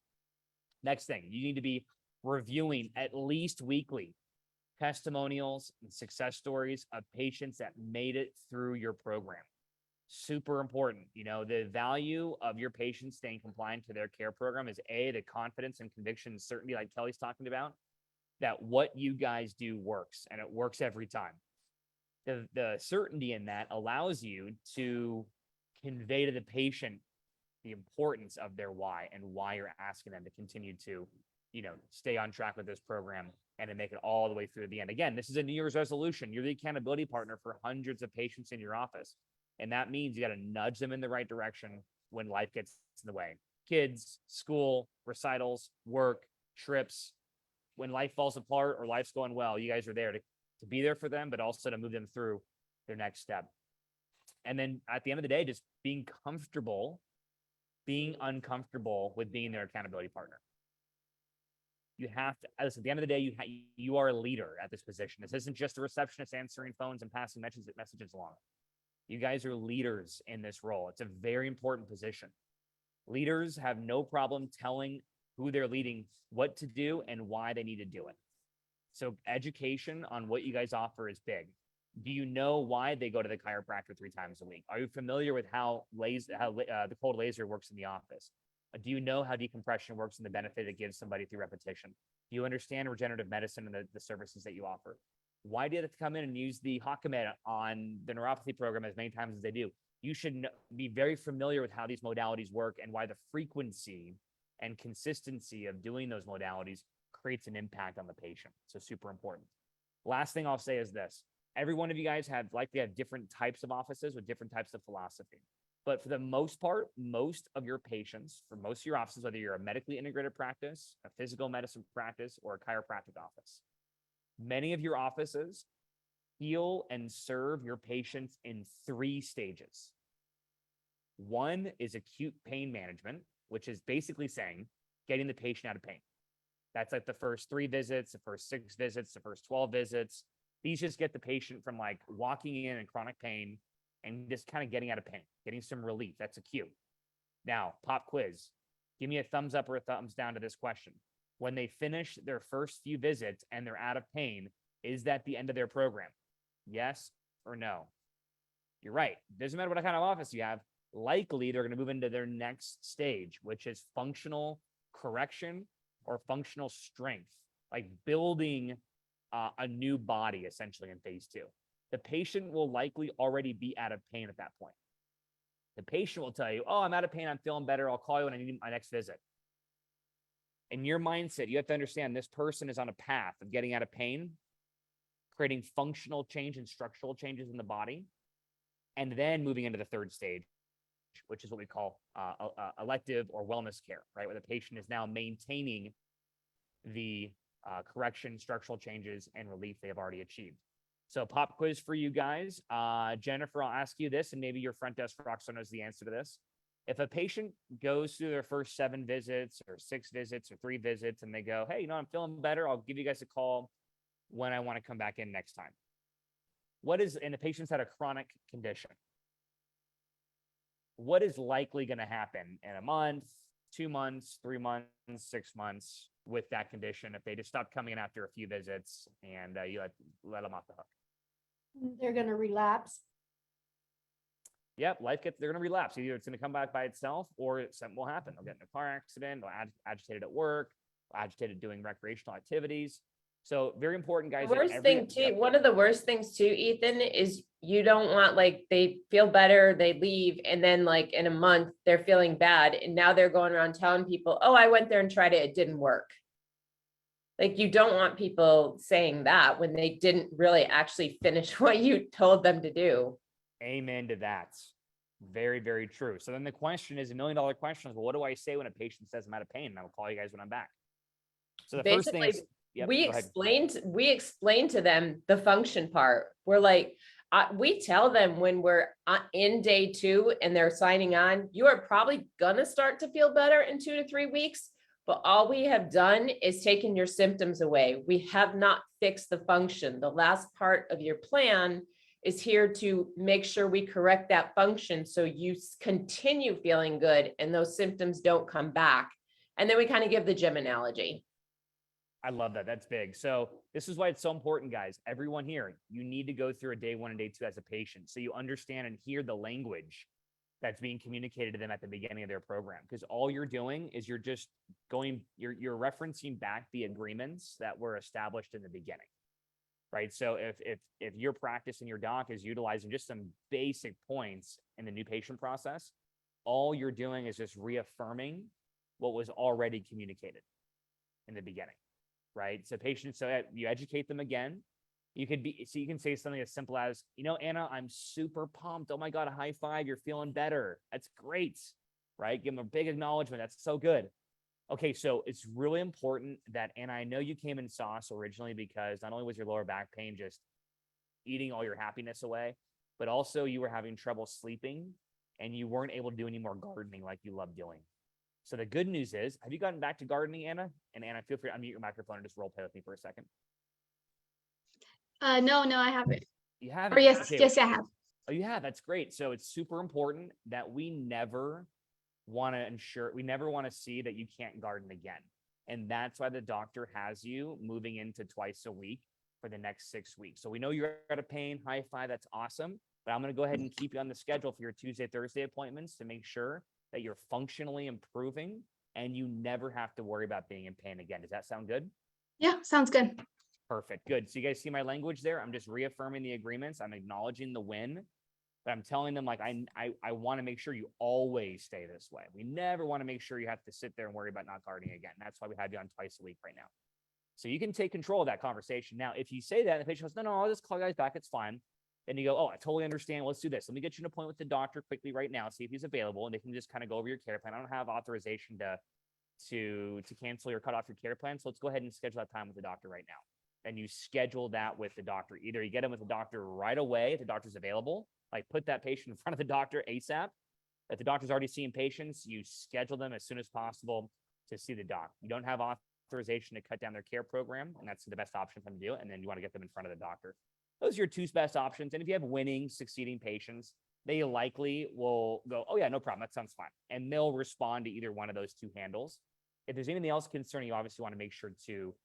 Next thing, you need to be reviewing at least weekly testimonials and success stories of patients that made it through your program. Super important. You know, the value of your patients staying compliant to their care program is the confidence and conviction and certainty, like Kelly's talking about, that what you guys do works, and it works every time. The certainty in that allows you to convey to the patient the importance of their why and why you're asking them to continue to, you know, stay on track with this program and to make it all the way through the end. Again, this is a New Year's resolution. You're the accountability partner for hundreds of patients in your office. And that means you got to nudge them in the right direction when life gets in the way. Kids, school, recitals, work, trips. When life falls apart or life's going well, you guys are there to be there for them, but also to move them through their next step. And then at the end of the day, just being uncomfortable with being their accountability partner. You have to, listen, at the end of the day, you are a leader at this position. This isn't just a receptionist answering phones and passing messages along. You guys are leaders in this role. It's a very important position. Leaders have no problem telling who they're leading what to do and why they need to do it. So education on what you guys offer is big. Do you know why they go to the chiropractor 3 times a week? Are you familiar with how the cold laser works in the office? Do you know how decompression works and the benefit it gives somebody through repetition? Do you understand regenerative medicine and the services that you offer? Why do they have to come in and use the Hockamed on the neuropathy program as many times as they do? You should be very familiar with how these modalities work and why the frequency and consistency of doing those modalities creates an impact on the patient. So super important. Last thing I'll say is this. Every one of you guys have different types of offices with different types of philosophy. But for the most part, most of your patients, for most of your offices, whether you're a medically integrated practice, a physical medicine practice, or a chiropractic office, many of your offices heal and serve your patients in 3 stages. One is acute pain management, which is basically saying getting the patient out of pain. That's like the first 3 visits, the first 6 visits, the first 12 visits. These just get the patient from like walking in chronic pain and just kind of getting out of pain, getting some relief. That's acute. Now, pop quiz. Give me a thumbs up or a thumbs down to this question. When they finish their first few visits and they're out of pain, is that the end of their program? Yes or no? You're right. Doesn't matter what kind of office you have. Likely, they're going to move into their next stage, which is functional correction or functional strength, like building a new body, essentially, in phase 2. The patient will likely already be out of pain at that point. The patient will tell you, oh, I'm out of pain. I'm feeling better. I'll call you when I need my next visit. In your mindset, you have to understand this person is on a path of getting out of pain, creating functional change and structural changes in the body, and then moving into the 3rd stage, which is what we call elective or wellness care, right? Where the patient is now maintaining the correction, structural changes, and relief they have already achieved. So pop quiz for you guys. Jennifer, I'll ask you this, and maybe your front desk rockstar knows the answer to this. If a patient goes through their first 7 visits or 6 visits or 3 visits and they go, hey, I'm feeling better. I'll give you guys a call when I want to come back in next time. And the patient's had a chronic condition. What is likely going to happen in a month, 2 months, 3 months, 6 months with that condition if they just stop coming in after a few visits and you let them off the hook? They're going to relapse. Yep, they're going to relapse. Either it's going to come back by itself or something will happen. They'll get in a car accident, they'll agitated at work, agitated doing recreational activities. So very important, guys. One of the worst things too, Ethan, is you don't want they feel better, they leave, and then in a month they're feeling bad, and now they're going around telling people, oh, I went there and tried it didn't work. You don't want people saying that when they didn't really actually finish what you told them to do. Amen to that. Very, very true. So then the question is, $1 million question is, well, what do I say when a patient says I'm out of pain? And I will call you guys when I'm back. So the first thing is, we explained to them the function part. We're like, We tell them when we're in day 2 and they're signing on, you are probably gonna start to feel better in 2 to 3 weeks. But all we have done is taken your symptoms away. We have not fixed the function. The last part of your plan is here to make sure we correct that function so you continue feeling good and those symptoms don't come back. And then we kind of give the gym analogy. I love that. That's big. So this is why it's so important, guys. Everyone here, you need to go through a day 1 and day 2 as a patient so you understand and hear the language that's being communicated to them at the beginning of their program. Because all you're doing is you're just going, you're referencing back the agreements that were established in the beginning, right? So if your practice and your doc is utilizing just some basic points in the new patient process, all you're doing is just reaffirming what was already communicated in the beginning, right? So patients, so you educate them again. You can say something as simple as, Anna, I'm super pumped. Oh my God, a high five. You're feeling better. That's great, right? Give them a big acknowledgement. That's so good. Okay, so it's really important that, and I know you came in sauce originally because not only was your lower back pain just eating all your happiness away, but also you were having trouble sleeping and you weren't able to do any more gardening like you love doing. So the good news is, have you gotten back to gardening, Anna? And Anna, feel free to unmute your microphone and just role play with me for a second. No, I haven't. You haven't? Or yes, Okay. yes, I have. Oh, you have. That's great. So it's super important that we never want to see that you can't garden again. And that's why the doctor has you moving into twice a week for the next 6 weeks. So we know you're out of pain, high five, that's awesome. But I'm going to go ahead and keep you on the schedule for your Tuesday, Thursday appointments to make sure that you're functionally improving and you never have to worry about being in pain again. Does that sound good? Yeah, sounds good. Perfect. Good. So you guys see my language there? I'm just reaffirming the agreements. I'm acknowledging the win, but I'm telling them like, I want to make sure you always stay this way. We never want to make sure you have to sit there and worry about not gardening again. That's why we have you on twice a week right now. So you can take control of that conversation. Now, if you say that and the patient goes, no, I'll just call you guys back. It's fine. Then you go, oh, I totally understand. Let's do this. Let me get you an appointment with the doctor quickly right now. See if he's available. And they can just kind of go over your care plan. I don't have authorization to cancel or cut off your care plan. So let's go ahead and schedule that time with the doctor right now. Then you schedule that with the doctor. Either you get him with the doctor right away if the doctor's available, like put that patient in front of the doctor ASAP. If the doctor's already seeing patients, you schedule them as soon as possible to see the doc. You don't have authorization to cut down their care program, and that's the best option for them to do. And then you want to get them in front of the doctor. Those are your two best options. And if you have winning, succeeding patients, they likely will go, oh yeah, no problem. That sounds fine. And they'll respond to either one of those two handles. If there's anything else concerning, you obviously want to make sure to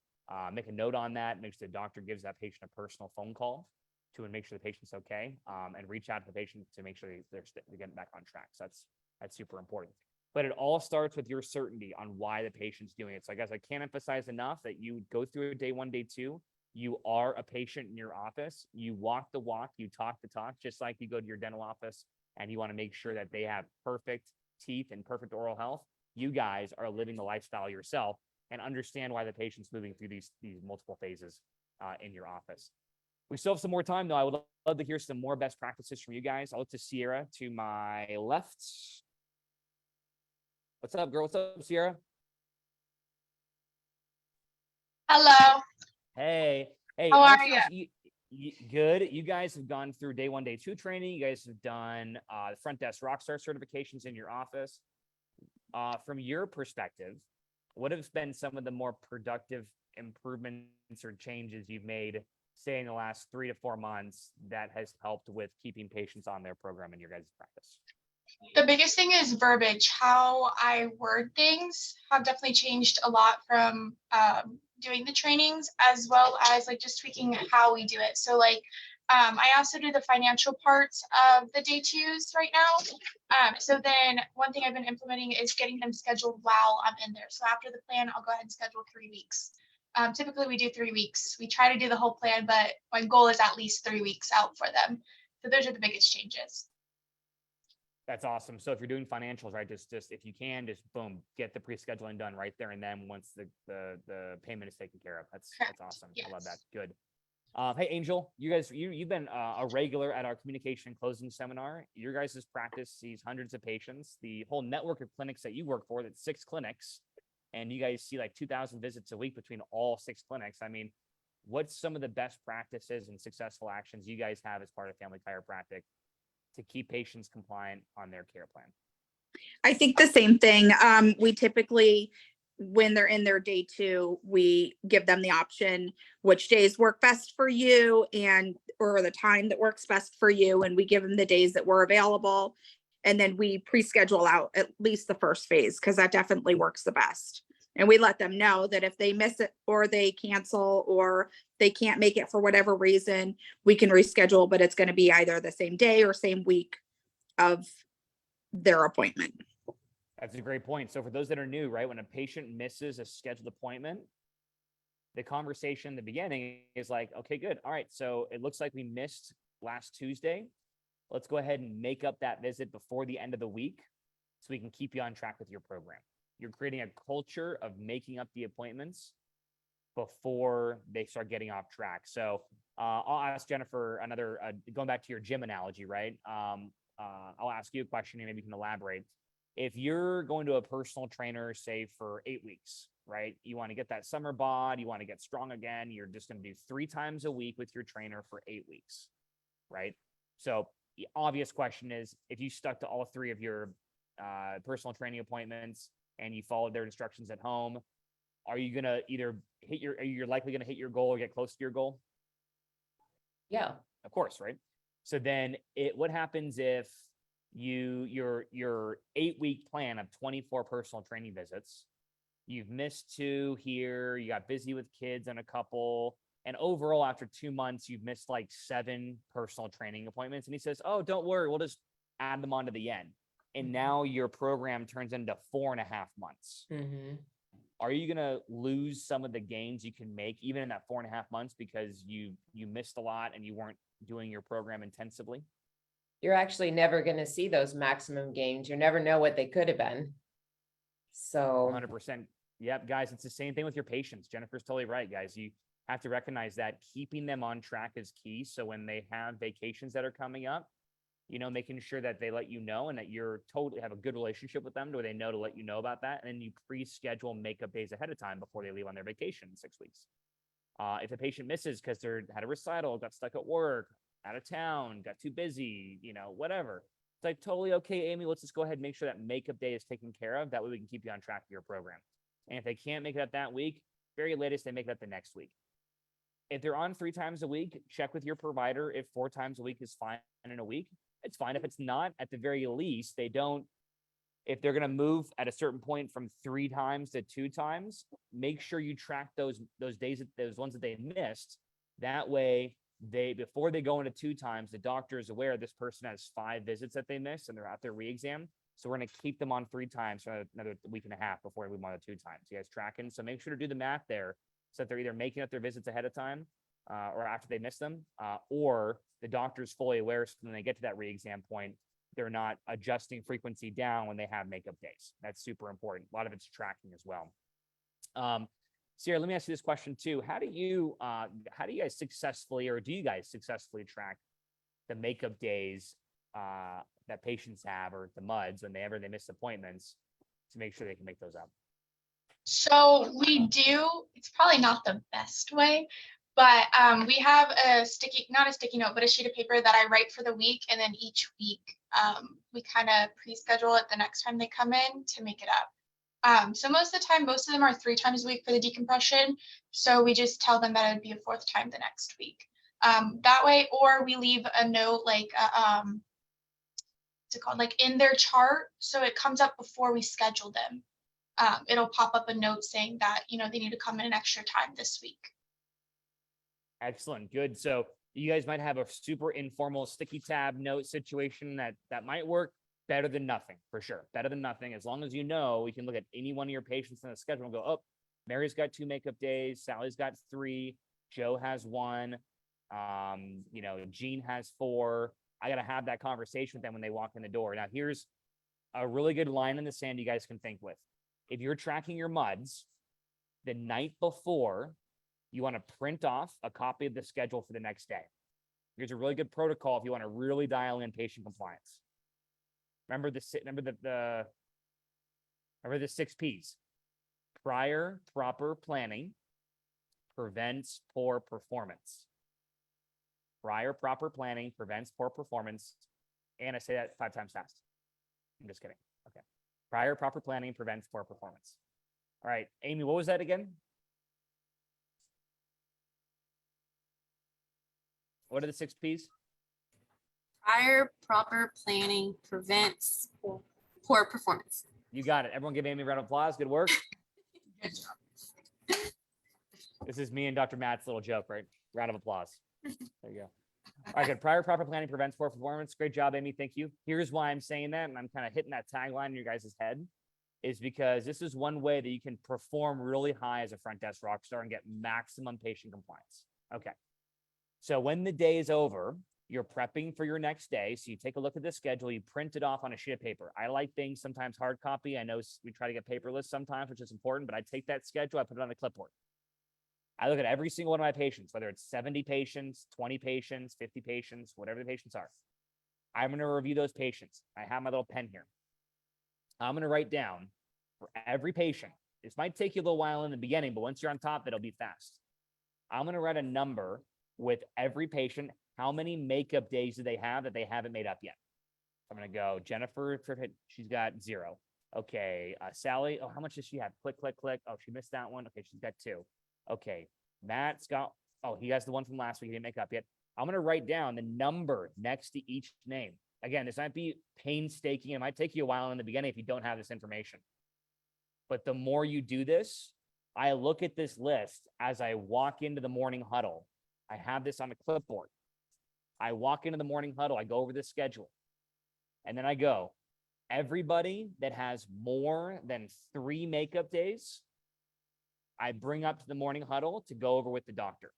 make a note on that, make sure the doctor gives that patient a personal phone call to make sure the patient's okay, and reach out to the patient to make sure they're getting back on track. So that's super important. But it all starts with your certainty on why the patient's doing it. So I guess I can't emphasize enough that you go through day 1, day 2. You are a patient in your office. You walk the walk, you talk the talk, just like you go to your dental office and you want to make sure that they have perfect teeth and perfect oral health. You guys are living the lifestyle yourself and understand why the patient's moving through these multiple phases in your office. We still have some more time, though. I would love to hear some more best practices from you guys. I'll look to Sierra to my left. What's up, girl? What's up, Sierra? Hello. Hey. How are you? Good. You guys have gone through day 1, day 2 training. You guys have done the Front Desk Rockstar certifications in your office. From your perspective, what have been some of the more productive improvements or changes you've made, say, in the last 3 to 4 months that has helped with keeping patients on their program in your guys' practice? The biggest thing is verbiage. How I word things have definitely changed a lot from doing the trainings, as well as like just tweaking how we do it. So like I also do the financial parts of the day 2s right now. So then one thing I've been implementing is getting them scheduled while I'm in there. So after the plan, I'll go ahead and schedule 3 weeks. Typically we do 3 weeks. We try to do the whole plan, but my goal is at least 3 weeks out for them. So those are the biggest changes. That's awesome. So if you're doing financials, right, just if you can, just boom, get the pre-scheduling done right there and then once the payment is taken care of. That's awesome. Yes. I love that. Good. Hey, Angel, you've been a regular at our communication closing seminar. Your guys' practice sees hundreds of patients. The whole network of clinics that you work for, that's 6 clinics, and you guys see like 2,000 visits a week between all 6 clinics. I mean, what's some of the best practices and successful actions you guys have as part of family chiropractic to keep patients compliant on their care plan? I think the same thing. We typically, when they're in their day 2, we give them the option, which days work best for you or the time that works best for you. And we give them the days that were available. And then we pre-schedule out at least the first phase, because that definitely works the best. And we let them know that if they miss it or they cancel or they can't make it for whatever reason, we can reschedule, but it's going to be either the same day or same week of their appointment. That's a great point. So for those that are new, right, when a patient misses a scheduled appointment, the conversation in the beginning is like, okay, good. All right. So it looks like we missed last Tuesday. Let's go ahead and make up that visit before the end of the week so we can keep you on track with your program. You're creating a culture of making up the appointments before they start getting off track. So I'll ask Jennifer another, going back to your gym analogy, right? I'll ask you a question and maybe you can elaborate. If you're going to a personal trainer, say for 8 weeks, right? You want to get that summer bod, you want to get strong again. You're just going to do 3 times a week with your trainer for 8 weeks, right? So the obvious question is, if you stuck to all 3 of your personal training appointments and you followed their instructions at home, are you going to either you're likely going to hit your goal or get close to your goal? Yeah. Of course, right? So then what happens if your 8-week plan of 24 personal training visits, you've missed 2 here, you got busy with kids and a couple, and overall after 2 months, you've missed like 7 personal training appointments. And he says, oh, don't worry, we'll just add them onto the end. And now your program turns into 4.5 months. Mm-hmm. Are you going to lose some of the gains you can make even in that 4.5 months because you missed a lot and you weren't doing your program intensively? You're actually never going to see those maximum gains. You never know what they could have been. So 100%. Yep, guys, it's the same thing with your patients. Jennifer's totally right, guys. You have to recognize that keeping them on track is key. So when they have vacations that are coming up, making sure that they let you know and that you're totally have a good relationship with them, where they know to let you know about that. And then you pre-schedule makeup days ahead of time before they leave on their vacation in 6 weeks. If a patient misses because they had a recital, got stuck at work, out of town, got too busy, whatever. It's like, totally okay, Amy, let's just go ahead and make sure that makeup day is taken care of. That way we can keep you on track with your program. And if they can't make it up that week, very latest, they make it up the next week. If they're on 3 times a week, check with your provider. If 4 times a week is fine in a week, it's fine. If it's not, at the very least, if they're going to move at a certain point from 3 times to 2 times, make sure you track those days, those ones that they missed. That way, before they go into 2 times, the doctor is aware this person has 5 visits that they missed and they're at their re-exam. So we're going to keep them on 3 times for another week and a half before we move on to 2 times. You guys tracking? So make sure to do the math there, so that they're either making up their visits ahead of time or after they miss them, or the doctor's fully aware. So when they get to that re-exam point, they're not adjusting frequency down when they have makeup days. That's super important. A lot of it's tracking as well. Sarah, let me ask you this question too. How do you guys successfully, or do you guys successfully track the makeup days that patients have, or the MUDs whenever they miss appointments, to make sure they can make those up? So we do, it's probably not the best way, but we have not a sticky note, but a sheet of paper that I write for the week. And then each week we kind of pre-schedule it the next time they come in to make it up. So most of the time, most of them are 3 times a week for the decompression. So we just tell them that it would be a 4th time the next week. That way, or we leave a note like, what's it called? Like in their chart. So it comes up before we schedule them. It'll pop up a note saying that, they need to come in an extra time this week. Excellent. Good. So you guys might have a super informal sticky tab note situation that might work. Better than nothing, for sure. Better than nothing. As long as we can look at any one of your patients in the schedule and go, oh, Mary's got 2 makeup days, Sally's got 3, Joe has 1, Jean has 4. I got to have that conversation with them when they walk in the door. Now, here's a really good line in the sand you guys can think with. If you're tracking your MUDs, the night before, you want to print off a copy of the schedule for the next day. Here's a really good protocol if you want to really dial in patient compliance. Remember the 6 P's: prior proper planning, prevents poor performance. Prior proper planning prevents poor performance. And I say that 5 times fast. I'm just kidding. Okay. Prior proper planning prevents poor performance. All right, Amy, what was that again? What are the 6 P's? Prior proper planning prevents poor performance. You got it. Everyone give Amy a round of applause. Good work. Good job. This is me and Dr. Matt's little joke, right? Round of applause. There you go. All right, good. Prior proper planning prevents poor performance. Great job, Amy. Thank you. Here's why I'm saying that, and I'm kind of hitting that tagline in your guys' head, is because this is one way that you can perform really high as a front desk rock star and get maximum patient compliance. Okay. So when the day is over, you're prepping for your next day. So you take a look at the schedule, you print it off on a sheet of paper. I like things sometimes hard copy. I know we try to get paperless sometimes, which is important, but I take that schedule, I put it on a clipboard. I look at every single one of my patients, whether it's 70 patients, 20 patients, 50 patients, whatever the patients are. I'm going to review those patients. I have my little pen here. I'm going to write down for every patient. This might take you a little while in the beginning, but once you're on top, it'll be fast. I'm going to write a number with every patient. How many makeup days do they have that they haven't made up yet? I'm going to go Jennifer, she's got 0. Okay. Sally, oh, how much does she have? Click, click, click. Oh, she missed that one. Okay. She's got 2. Okay. Matt's got, oh, he has the one from last week. He didn't make up yet. I'm going to write down the number next to each name. Again, this might be painstaking. It might take you a while in the beginning if you don't have this information. But the more you do this, I look at this list as I walk into the morning huddle. I have this on a clipboard. I walk into the morning huddle. I go over the schedule. And then I go, everybody that has more than 3 makeup days, I bring up to the morning huddle to go over with the doctor.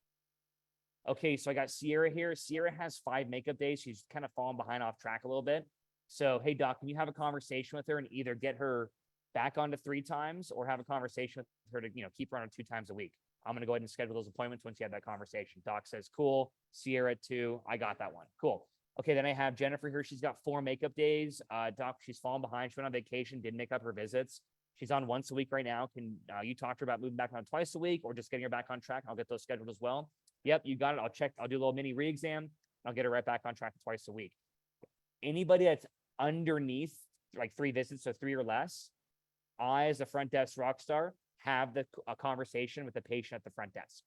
Okay, so I got Sierra here. Sierra has 5 makeup days. She's kind of fallen behind off track a little bit. So, hey, doc, can you have a conversation with her and either get her back onto 3 times or have a conversation with her to, keep her on 2 times a week? I'm going to go ahead and schedule those appointments once you have that conversation. Doc says, cool. Sierra 2. I got that one. Cool. Okay, then I have Jennifer here. She's got 4 makeup days. Doc, she's fallen behind. She went on vacation, didn't make up her visits. She's on once a week right now. Can you talk to her about moving back on twice a week or just getting her back on track? I'll get those scheduled as well. Yep, you got it. I'll check. I'll do a little mini re-exam. I'll get her right back on track twice a week. Anybody that's underneath like 3 visits, so 3 or less, I, as a front desk rock star, have a conversation with the patient at the front desk.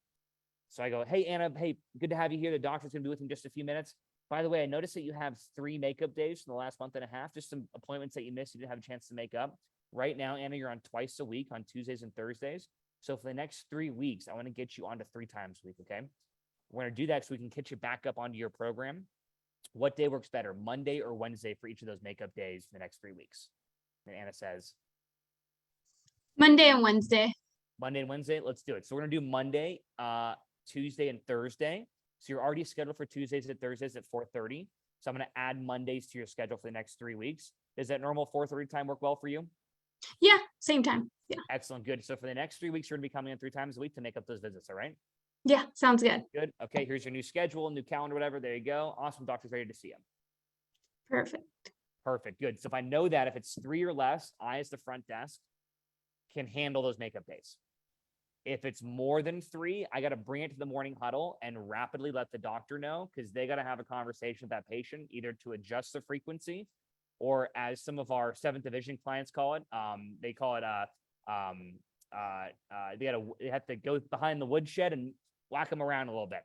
So I go, hey, Anna, hey, good to have you here. The doctor's going to be with you in just a few minutes. By the way, I noticed that you have 3 makeup days in the last month and a half, just some appointments that you missed. You didn't have a chance to make up. Right now, Anna, you're on twice a week on Tuesdays and Thursdays. So for the next 3 weeks, I want to get you onto 3 times a week, okay? We're going to do that so we can get you back up onto your program. What day works better, Monday or Wednesday for each of those makeup days for the next 3 weeks? And Anna says, Monday and Wednesday. Monday and Wednesday, let's do it. So we're going to do Monday, Tuesday, and Thursday. So you're already scheduled for Tuesdays and Thursdays at 4:30. So I'm going to add Mondays to your schedule for the next 3 weeks. Does that normal 4:30 time work well for you? Yeah, same time. Yeah. Excellent. Good. So for the next 3 weeks, you're going to be coming in 3 times a week to make up those visits. All right. Yeah, sounds good. Good. Okay. Here's your new schedule, new calendar, whatever. There you go. Awesome. Doctor's ready to see him. Perfect. Perfect. Good. So if I know that if it's 3 or less, I, as the front desk, can handle those makeup days. If it's more than 3, I got to bring it to the morning huddle and rapidly let the doctor know, because they got to have a conversation with that patient, either to adjust the frequency, or as some of our 7th division clients call it, they call it they have to go behind the woodshed and whack them around a little bit,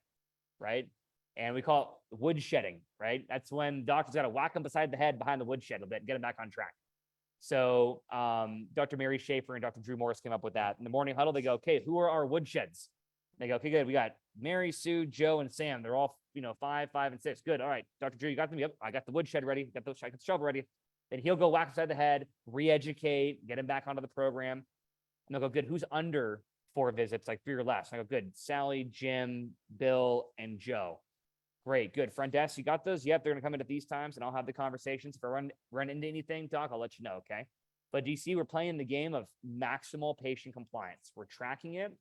right? And we call it wood shedding, right? That's when doctors got to whack them beside the head behind the woodshed a bit, get them back on track. So Dr. Mary Schaefer and Dr. Drew Morris came up with that. In the morning huddle, they go, okay, who are our woodsheds? They go, okay, good. We got Mary, Sue, Joe, and Sam. They're all, 5, 5, and 6. Good. All right. Dr. Drew, you got them? Yep. I got the woodshed ready. Got the shovel ready. Then he'll go whack beside the head, re-educate, get him back onto the program. And they'll go, good. Who's under 4 visits, like 3 or less? And I go, good. Sally, Jim, Bill, and Joe. Great, good. Front desk, you got those? Yep, they're gonna come in at these times, and I'll have the conversations. If I run into anything, Doc, I'll let you know, okay? But do you see we're playing the game of maximal patient compliance? We're tracking it.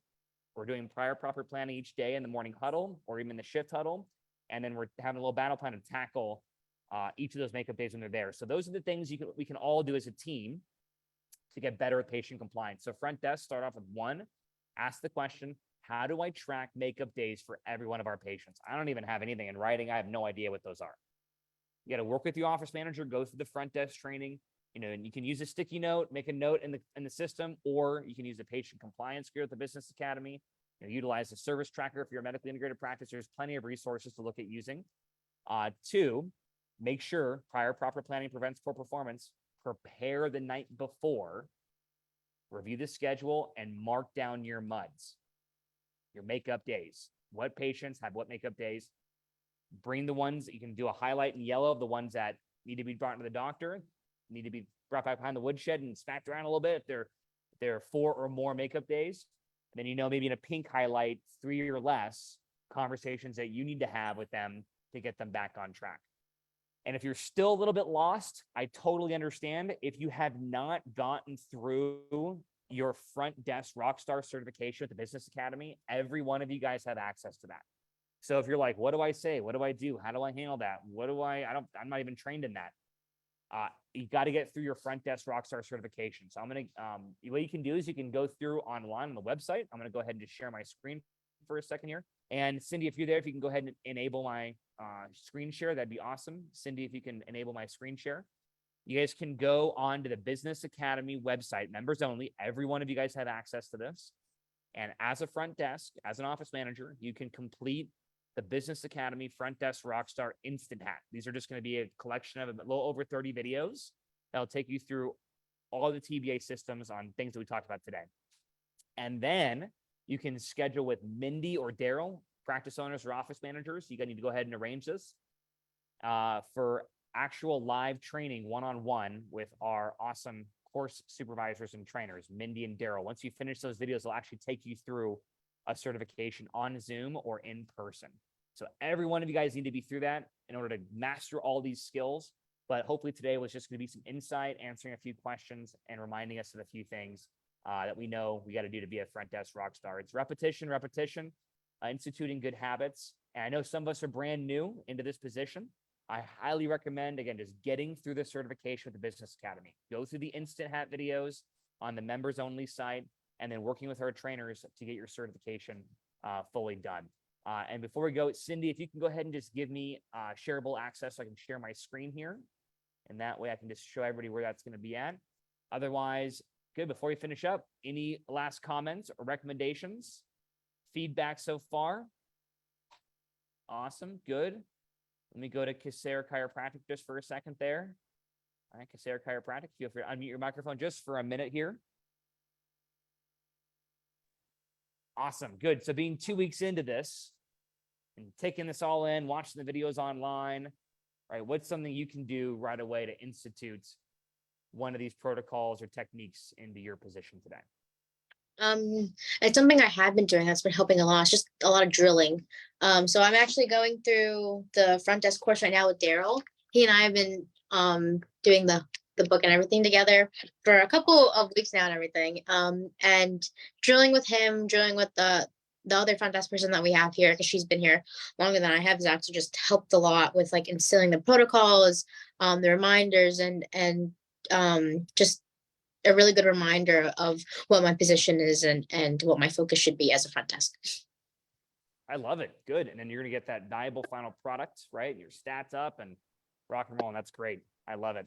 We're doing prior proper planning each day in the morning huddle or even the shift huddle. And then we're having a little battle plan to tackle each of those makeup days when they're there. So those are the things we can all do as a team to get better at patient compliance. So front desk, start off with 1, ask the question, How do I track makeup days for every one of our patients? I don't even have anything in writing. I have no idea what those are. You got to work with your office manager, go through the front desk training, and you can use a sticky note, make a note in the system, or you can use the patient compliance grid at the Business Academy. Utilize the service tracker if you're a medically integrated practice. There's plenty of resources to look at using. 2, make sure prior proper planning prevents poor performance. Prepare the night before, review the schedule, and mark down your MUDs, your makeup days. What patients have what makeup days? Bring the ones that you can do a highlight in yellow of the ones that need to be brought to the doctor, need to be brought back behind the woodshed and smacked around a little bit if they're 4 or more makeup days. And then, maybe in a pink highlight, 3 or less conversations that you need to have with them to get them back on track. And if you're still a little bit lost, I totally understand. If you have not gotten through your Front Desk Rockstar certification at the Business Academy, every one of you guys have access to that. So if you're like, what do I say? What do I do? How do I handle that? I'm not even trained in that. You got to get through your Front Desk Rockstar certification. So what you can do is you can go through online on the website. I'm going to go ahead and just share my screen for a second here. And Cindy, if you're there, if you can go ahead and enable my screen share, that'd be awesome. Cindy, if you can enable my screen share. You guys can go on to the Business Academy website, members only. Every one of you guys have access to this. And as a front desk, as an office manager, you can complete the Business Academy Front Desk Rockstar Instant Hat. These are just going to be a collection of a little over 30 videos that'll take you through all the TBA systems on things that we talked about today. And then you can schedule with Mindy or Daryl, practice owners or office managers. You need to go ahead and arrange this for actual live training one-on-one with our awesome course supervisors and trainers, Mindy and Daryl. Once you finish those videos, they'll actually take you through a certification on Zoom or in person. So every one of you guys need to be through that in order to master all these skills. But hopefully today was just going to be some insight, answering a few questions, and reminding us of a few things that we know we got to do to be a front desk rock star. It's repetition, instituting good habits. And I know some of us are brand new into this position. I highly recommend, again, just getting through the certification with the Business Academy. Go through the Instant Hat videos on the members only site, and then working with our trainers to get your certification fully done. And before we go, Cindy, if you can go ahead and just give me shareable access so I can share my screen here. And that way I can just show everybody where that's going to be at. Otherwise, good. Before we finish up, any last comments or recommendations? Feedback so far? Awesome. Good. Let me go to Kasera Chiropractic just for a second there. All right, Kasera Chiropractic, feel free to unmute your microphone just for a minute here. Awesome, good. So being 2 weeks into this and taking this all in, watching the videos online, right? What's something you can do right away to institute one of these protocols or techniques into your position today? It's something I have been doing that's been helping a lot. It's just a lot of drilling. So I'm actually going through the front desk course right now with Daryl. He and I have been doing the book and everything together for a couple of weeks now and everything. And drilling with him, drilling with the other front desk person that we have here, because she's been here longer than I have, has actually just helped a lot with like instilling the protocols, the reminders, and just a really good reminder of what my position is and what my focus should be as a front desk. I love it. Good. And then you're going to get that valuable final product, right? Your stats up and rock and roll. And that's great. I love it.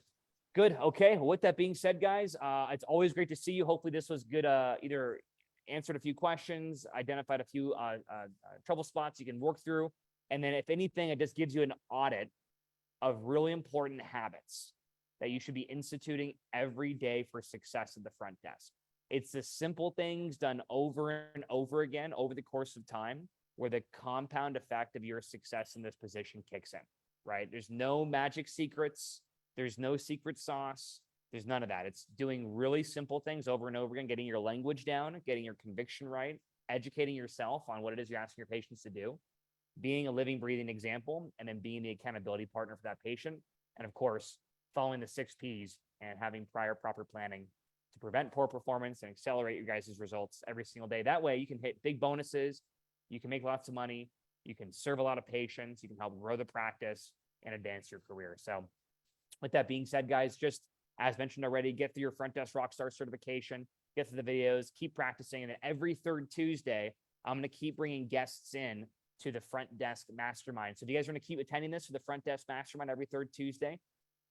Good. Okay. Well, with that being said, guys, it's always great to see you. Hopefully this was good. Either answered a few questions, identified a few trouble spots you can work through. And then if anything, it just gives you an audit of really important habits that you should be instituting every day for success at the front desk. It's the simple things done over and over again over the course of time where the compound effect of your success in this position kicks in, right? There's no magic secrets. There's no secret sauce. There's none of that. It's doing really simple things over and over again, getting your language down, getting your conviction right, educating yourself on what it is you're asking your patients to do, being a living, breathing example, and then being the accountability partner for that patient. And of course, following the 6 Ps and having prior proper planning to prevent poor performance and accelerate your guys' results every single day. That way you can hit big bonuses, you can make lots of money, you can serve a lot of patients, you can help grow the practice and advance your career. So with that being said, guys, just as mentioned already, get through your Front Desk Rockstar certification, get through the videos, keep practicing. And then every third Tuesday, I'm going to keep bringing guests in to the Front Desk Mastermind. So if you guys are going to keep attending this for the Front Desk Mastermind every third Tuesday,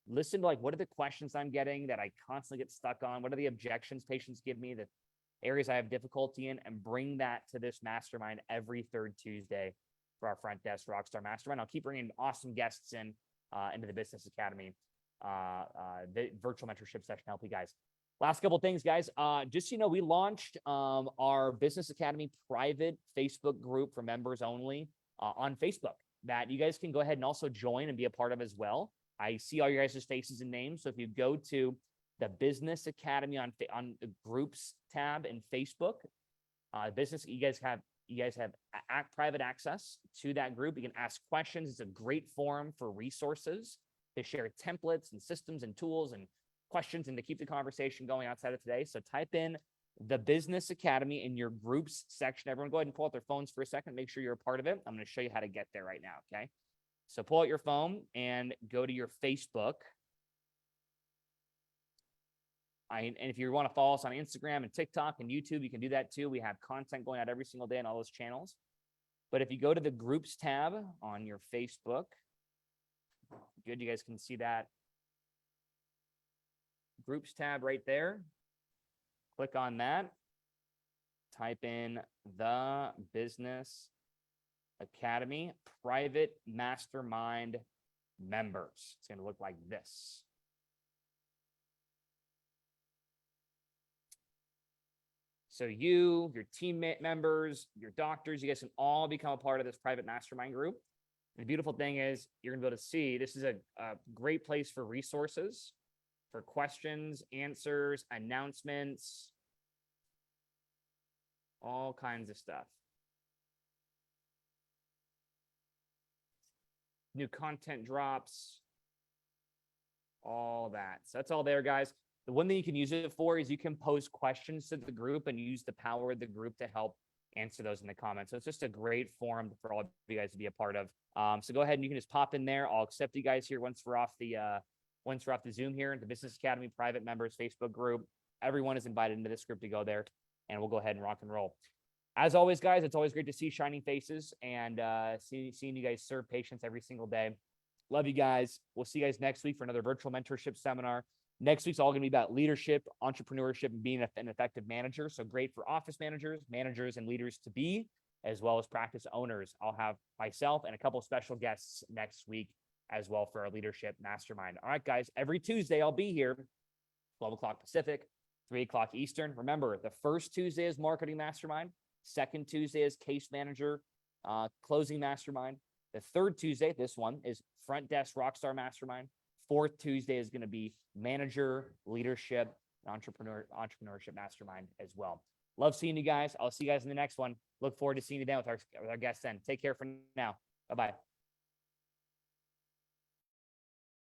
listen to like, what are the questions I'm getting that I constantly get stuck on? What are the objections patients give me, the areas I have difficulty in, and bring that to this mastermind every third Tuesday for our Front Desk Rockstar Mastermind. I'll keep bringing awesome guests in into the Business Academy, the virtual mentorship session to help you guys. Last couple things, guys. Just so you know, we launched our Business Academy private Facebook group for members only on Facebook that you guys can go ahead and also join and be a part of as well. I see all your guys' faces and names. So if you go to the Business Academy on the groups tab in Facebook, you guys have private access to that group. You can ask questions. It's a great forum for resources to share templates and systems and tools and questions and to keep the conversation going outside of today. So type in the Business Academy in your groups section. Everyone go ahead and pull out their phones for a second. Make sure you're a part of it. I'm going to show you how to get there right now. Okay. So pull out your phone and go to your Facebook. And if you want to follow us on Instagram and TikTok and YouTube, you can do that too. We have content going out every single day on all those channels. But if you go to the groups tab on your Facebook, good, you guys can see that groups tab right there. Click on that. Type in the Business Academy private mastermind members. It's going to look like this. So you, your teammate members, your doctors, you guys can all become a part of this private mastermind group. And the beautiful thing is you're gonna be able to see, this is a great place for resources, for questions, answers, announcements, all kinds of stuff. New content drops, all that. So that's all there, guys. The one thing you can use it for is you can post questions to the group and use the power of the group to help answer those in the comments. So it's just a great forum for all of you guys to be a part of. So go ahead and you can just pop in there. I'll accept you guys here once we're off the Zoom here, the Business Academy private members Facebook group. Everyone is invited into this group to go there, and we'll go ahead and rock and roll. As always, guys, it's always great to see shining faces and seeing you guys serve patients every single day. Love you guys. We'll see you guys next week for another virtual mentorship seminar. Next week's all going to be about leadership, entrepreneurship, and being an effective manager. So great for office managers, and leaders to be, as well as practice owners. I'll have myself and a couple of special guests next week as well for our leadership mastermind. All right, guys, every Tuesday I'll be here, 12 o'clock Pacific, 3 o'clock Eastern. Remember, the first Tuesday is marketing mastermind. Second Tuesday is case manager, closing mastermind. The third Tuesday, this one, is Front Desk Rockstar Mastermind. Fourth Tuesday is going to be manager, leadership, and entrepreneurship mastermind as well. Love seeing you guys. I'll see you guys in the next one. Look forward to seeing you then with our guests then. Take care for now. Bye-bye.